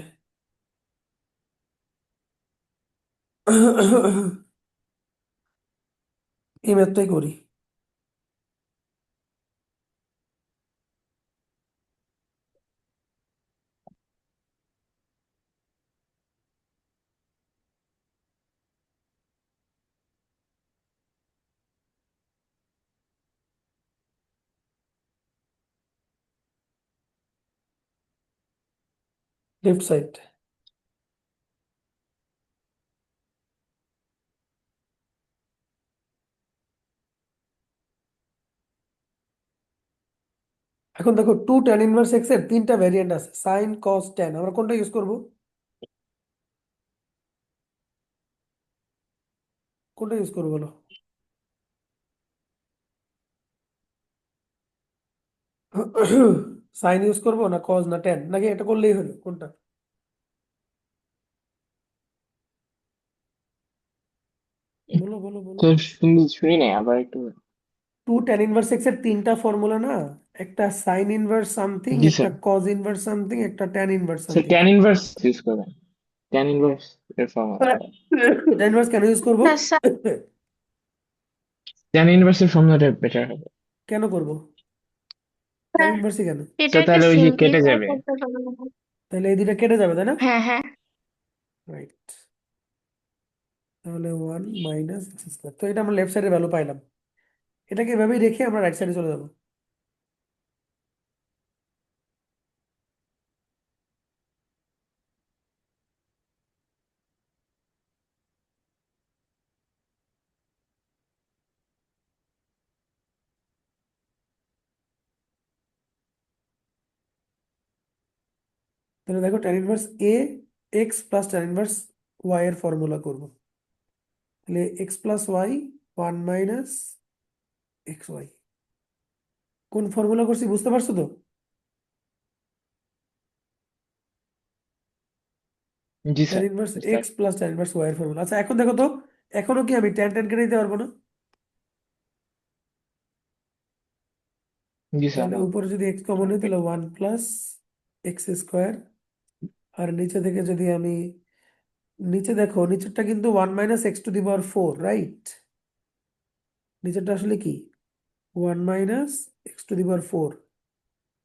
এই ম্যাথটাই করি। Left side. এখন দেখো, টু tan ইনভার্স এক্স এর তিনটা ভ্যারিয়েন্ট আছে, সাইন কস ট্যান, আমরা কোনটা ইউজ করব? কোনটা ইউজ করবো বলো? সাইন ইউজ করবো না কজ না ট্যান, নাকি এটা করলেই হলো? কোনটা? বলো বলো বলো। তো শুনি নাই, আবার একটু। টু ট্যান ইনভার্স এক্স এর তিনটা ফর্মুলা না, একটা সাইন ইনভার্স সামথিং, জি একটা স্যার। কজ ইনভার্স সামথিং, একটা tan inverse sir something. Tan inverse use করবেন, ট্যান ইনভার্স এর ফর্মুলা। ট্যান ইনভার্স কেন ইউজ করবো? স্যার স্যার ট্যান ইনভার্স এর ফর্মুলাটা বেটার হবে। কেন করব? ট্যান স্যার, ইনভার্সই কেন? এটা স্যার একটা তাহলে ওই যে কেটে সিম্পলিফাই যাবে। করতে পারবো না। তাহলে এই দুটা কেটে যাবে, তাই না? হ্যাঁ হ্যাঁ রাইট। তাহলে 1 - x², তো এটা আমরা লেফট সাইডের ভ্যালু পাইলাম। এটাকে এভাবেই রেখে আমরা রাইট সাইডে চলে যাবো। তাহলে দেখো tan inverse A x plus tan inverse y এর ফর্মুলা করবো। তাহলে x plus y 1 - x y। কোন ফর্মুলা করছি বুঝতে পারছো তো? জি tan sir, inverse sir. X plus tan inverse y এর ফর্মুলা। আচ্ছা এখন দেখো তো, এখনো কি আমি ট্যান ট্যান কেটে দিতে পারবো না? জি স্যার। তাহলে উপরে যদি এক্স কমন হয় তাহলে 1 + x²। আর নিচে থেকে যদি আমি, নিচে দেখো নিচেরটা কিন্তু 1 - x⁴, রাইট? নিচেরটা আসলে কি 1 - x⁴।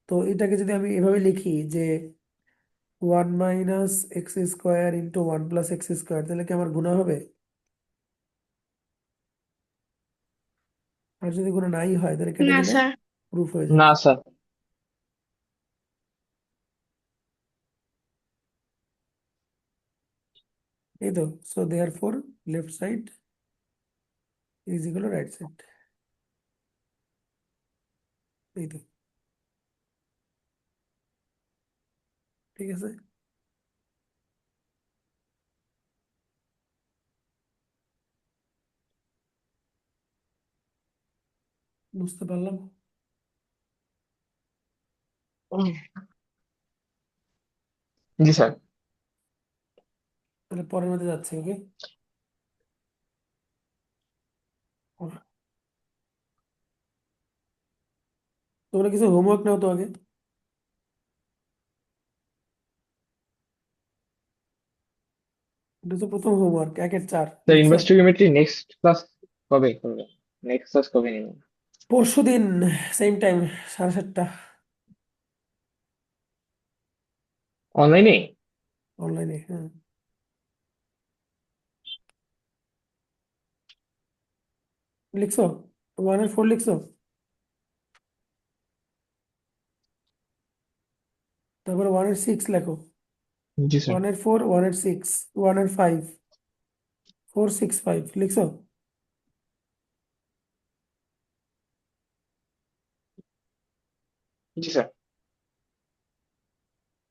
তো এটাকে যদি আমি এভাবে লিখি যে 1 - x² ইন্টু 1 + x², তাহলে কি আমার গুণা হবে? আর যদি গুণা নাই হয় তাহলে কেটে না দিলে স্যার। প্রুফ হয়ে যাবে। না স্যার। এই তো, so therefore left side is equal to right side. এই তো, ঠিক আছে। বুঝতে পারলাম। জি স্যার। তাহলে পরের মধ্যে যাচ্ছে, ওকে। তোমরা কিছু হোমওয়ার্ক নাও তো আগে। এটা তো প্রথম হোমওয়ার্ক, 1-4 স্যার লিখছো? ইনভার্স ট্রিগোনোমেট্রি নেক্সট ক্লাস কবে করবে? নেক্সট ক্লাস কবে নেবেন? পরশুদিন, সেম টাইম, 7:30। অনলাইনে? অনলাইনে, হ্যাঁ। লিখছো? 1-4 লিখছো? তারপরে 1-6 লেখো। জি স্যার। 1-4, 1-6, 1-5, 4-6-5 লিখছো? জি স্যার।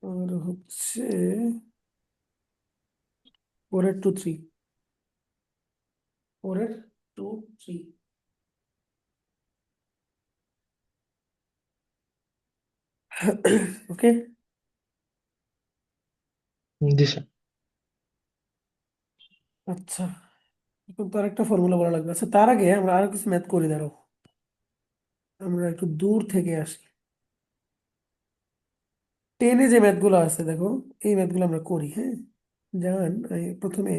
আর হচ্ছে 4-2-3, 4-2-3। ওকে। জি স্যার। আচ্ছা, এখন তো আরেকটা ফর্মুলা বলা লাগবে। আচ্ছা তার আগে আমরা আরো কিছু ম্যাথ করি, দাঁড়াও। আমরা একটু দূর থেকে আসি। টেনে যে ম্যাথগুলো আছে দেখো, এই ম্যাথগুলো আমরা করি, হ্যাঁ। যেমন এই প্রথমে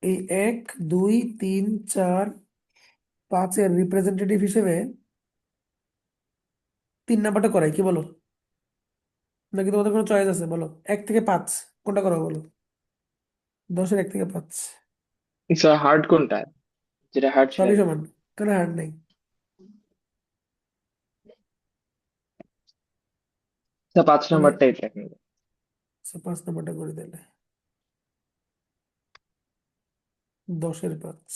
এই 1, 2, 3, 4, 5 এর রিপ্রেজেন্টেটিভ হিসেবে 3 নাম্বারটা করাই, কি বলো? নাকি তোমাদের কোনো চয়েস আছে? বলো, 1 থেকে 5 কোনটা করো বলো? 10-এর 1 থেকে 5। স্যার হার্ড কোনটা, যেটা হার্ড সেটা সবই দেন। সমান, কোনো হার্ড নাই। স্যার 5 তাহলে নাম্বারটাই দেখেন। 5 নাম্বারটা করে দিলে 10-এর 5।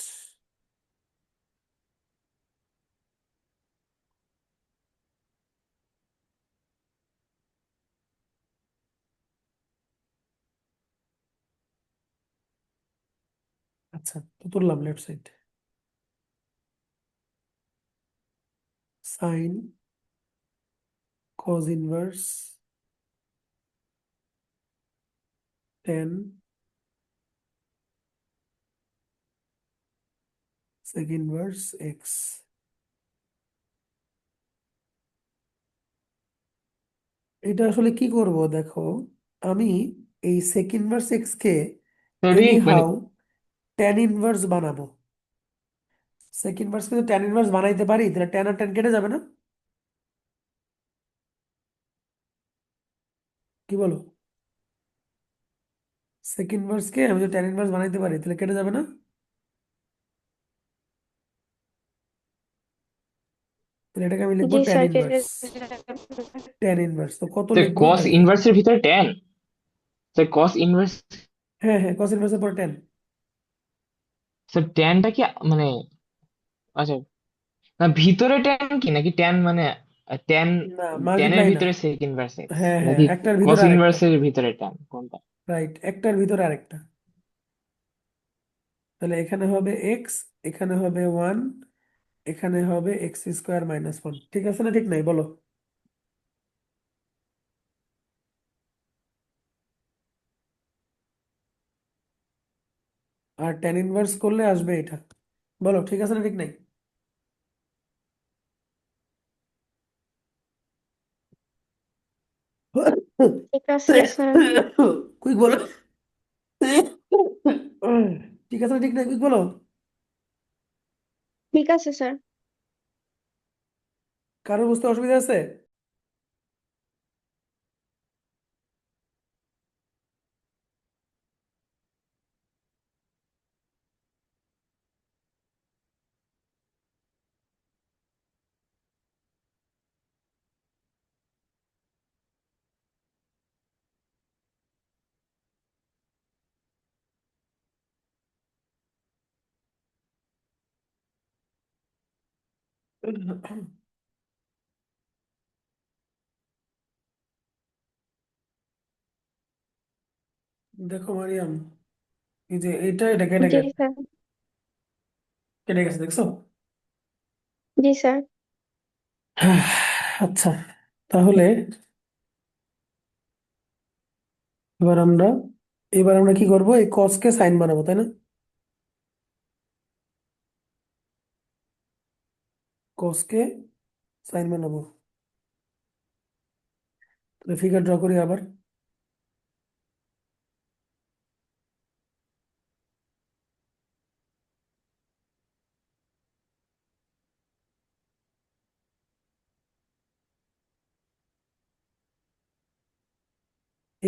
আচ্ছা, তো তুললাম left side. Sine cos inverse tan sec inverse x. এটা আসলে কি করব দেখো, আমি এই সেক ইনভার্স এক্স কে সরি এনি মানে হাউ ট্যান ইনভার্স বানাবো। সেক ইনভার্স কে যদি ট্যান ইনভার্স বানাইতে পারি তাহলে ট্যান আর ট্যান কেটে যাবে না? কি বলো? সেক ইনভার্স কে আমি যদি ট্যান ইনভার্স বানাইতে পারি তাহলে কেটে যাবে না? তাহলে এটাকে আমি লিখবো জি ট্যান স্যার, কেটে ইনভার্স। যাবে। ট্যান ইনভার্স তো কত তো লিখবো কস দেখো। ইনভার্সের ভিতরে ট্যান, তো কস ইনভার্স, হ্যাঁ হ্যাঁ, কস ইনভার্সের পর ট্যান। স্যার ট্যানটা কি মানে, আচ্ছা না ভিতরে ট্যান কি নাকি ট্যান মানে ট্যান, না, ট্যানের মাল্টিপ্লাই না। ভিতরে সেক ইনভার্স এক্স হ্যাঁ হ্যাঁ, নাকি একটার কস ভিতরে আরেকটা। ইনভার্সের ভিতরে ট্যান কোনটা? রাইট, একটার ভিতরে আরেকটা। তাহলে এখানে হবে এক্স, এখানে হবে ওয়ান, এখানে হবে এক্স স্কোয়ার মাইনাস ওয়ান। ঠিক আছে না ঠিক নাই বলো? আর ট্যান ইনভার্স করলে আসবে এটা। বলো ঠিক আছে না ঠিক নাই? ঠিক আছে স্যার। কুইক বলো। ঠিক আছে না ঠিক নাই, কুইক বলো। ঠিক আছে স্যার। কারো বুঝতে অসুবিধা আছে? দেখো মারিয়াম, এই যে এটা কেটে জি গেছে, স্যার। কেটে গেছে দেখছো? জি স্যার। আচ্ছা, তাহলে এবার আমরা এবার আমরা কি করব, এই কস কে সাইন বানাবো তাই না? কস কে সাইন বানাবো। তাহলে ফিগার ড্র করি আবার।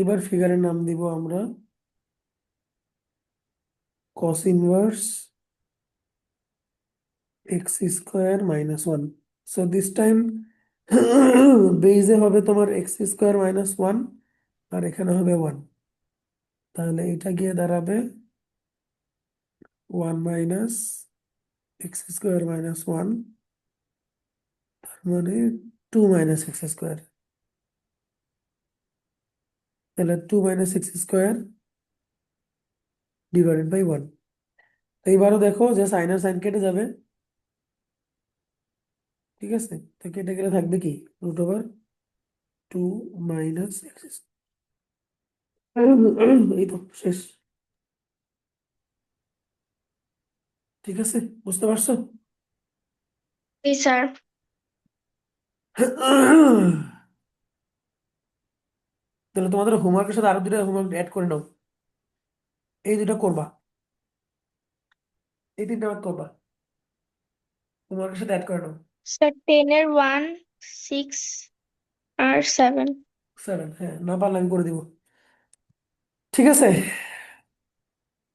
এবার ফিগারের নাম দিব আমরা cos inverse x square minus one. So this time বেইজে হবে তোমার এক্স স্কোয়ার মাইনাস ওয়ান, আর এখানে হবে ওয়ান। তাহলে এটা গিয়ে দাঁড়াবে one minus x square minus one, মানে টু মাইনাস এক্স স্কোয়ার। তাহলে two minus x square divided by one. তো এইবারও দেখো যে সাইন আর সাইন কেটে যাবে। ঠিক আছে, তো কেটে গেলে থাকবে কি, root over two minus x. এই তো শেষ। ঠিক আছে, বুঝতে পারছো? জি স্যার। তাহলে তোমাদের হোমওয়ার্কের সাথে আরো দুটো হোমওয়ার্ক অ্যাড করে নাও। এই দুটো করবা, এই তিনটা বাদ করবা, হোমওয়ার্কের সাথে অ্যাড করে নাও। স্যার 10-এর 1, 6 আর 7। সেভেন, হ্যাঁ না পারলে আমি করে দিব। ঠিক আছে,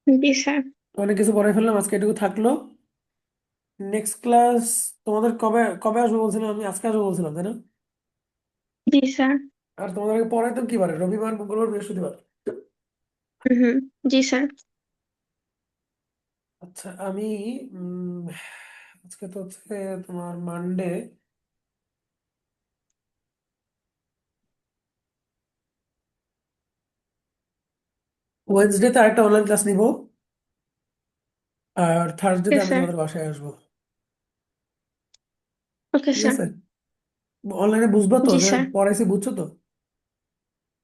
জি স্যার। অনেক কিছু পড়াই ফেললাম, আজকে এটুকু থাকলো। নেক্সট ক্লাস তোমাদের কবে কবে আসবো বলছিলাম, আমি আজকে আসবো বলছিলাম তাই না? জি স্যার। আর তোমাদেরকে পড়াইতাম কি বারে, রবিবার মঙ্গলবার বৃহস্পতিবার? হুম। জি স্যার। আচ্ছা আমি উম, আজকে তো হচ্ছে তোমার মানডে, ওয়েডনেসডে তে আরেকটা অনলাইন ক্লাস নিব। আর থার্সডেতে ওকে আমি স্যার। তোমাদের বাসায় আসবো। ওকে ঠিক স্যার। আছে? অনলাইনে বুঝবা তো জি যে স্যার। পড়াইছি, বুঝছো তো?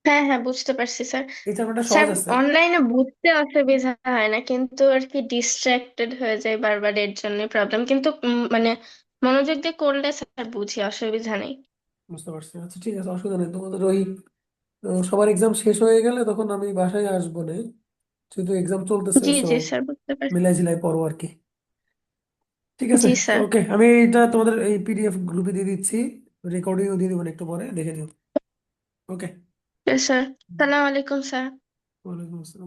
হ্যাঁ হ্যাঁ, বুঝতে পারছি স্যার। এই চ্যাপ্টারটা স্যার, সহজ আছে। অনলাইনে বুঝতে অসুবিধা হয় না, কিন্তু আর কি ডিস্ট্রাক্টেড হয়ে যায় বারবার, এর জন্য প্রবলেম। কিন্তু মানে মনোযোগ দিয়ে করলে স্যার বুঝি, অসুবিধা নেই। বুঝতে পারছি। আচ্ছা ঠিক আছে, অসুবিধা নেই। তোমাদের ওই সবার এক্সাম শেষ হয়ে গেলে তখন আমি বাসায় আসবো না, যেহেতু এক্সাম চলতেছে, জি সো জি স্যার, বুঝতে পারছি। মিলাই ঝিলাই পড়ো আর কি। ঠিক আছে, জি স্যার। ওকে। আমি এটা তোমাদের এই পিডিএফ গ্রুপে দিয়ে দিচ্ছি, রেকর্ডিংও দিয়ে দিব একটু পরে, দেখে নিও। ওকে। স্যার, সালাম আলাইকুম স্যার। ওয়ালাইকুম আসসালাম।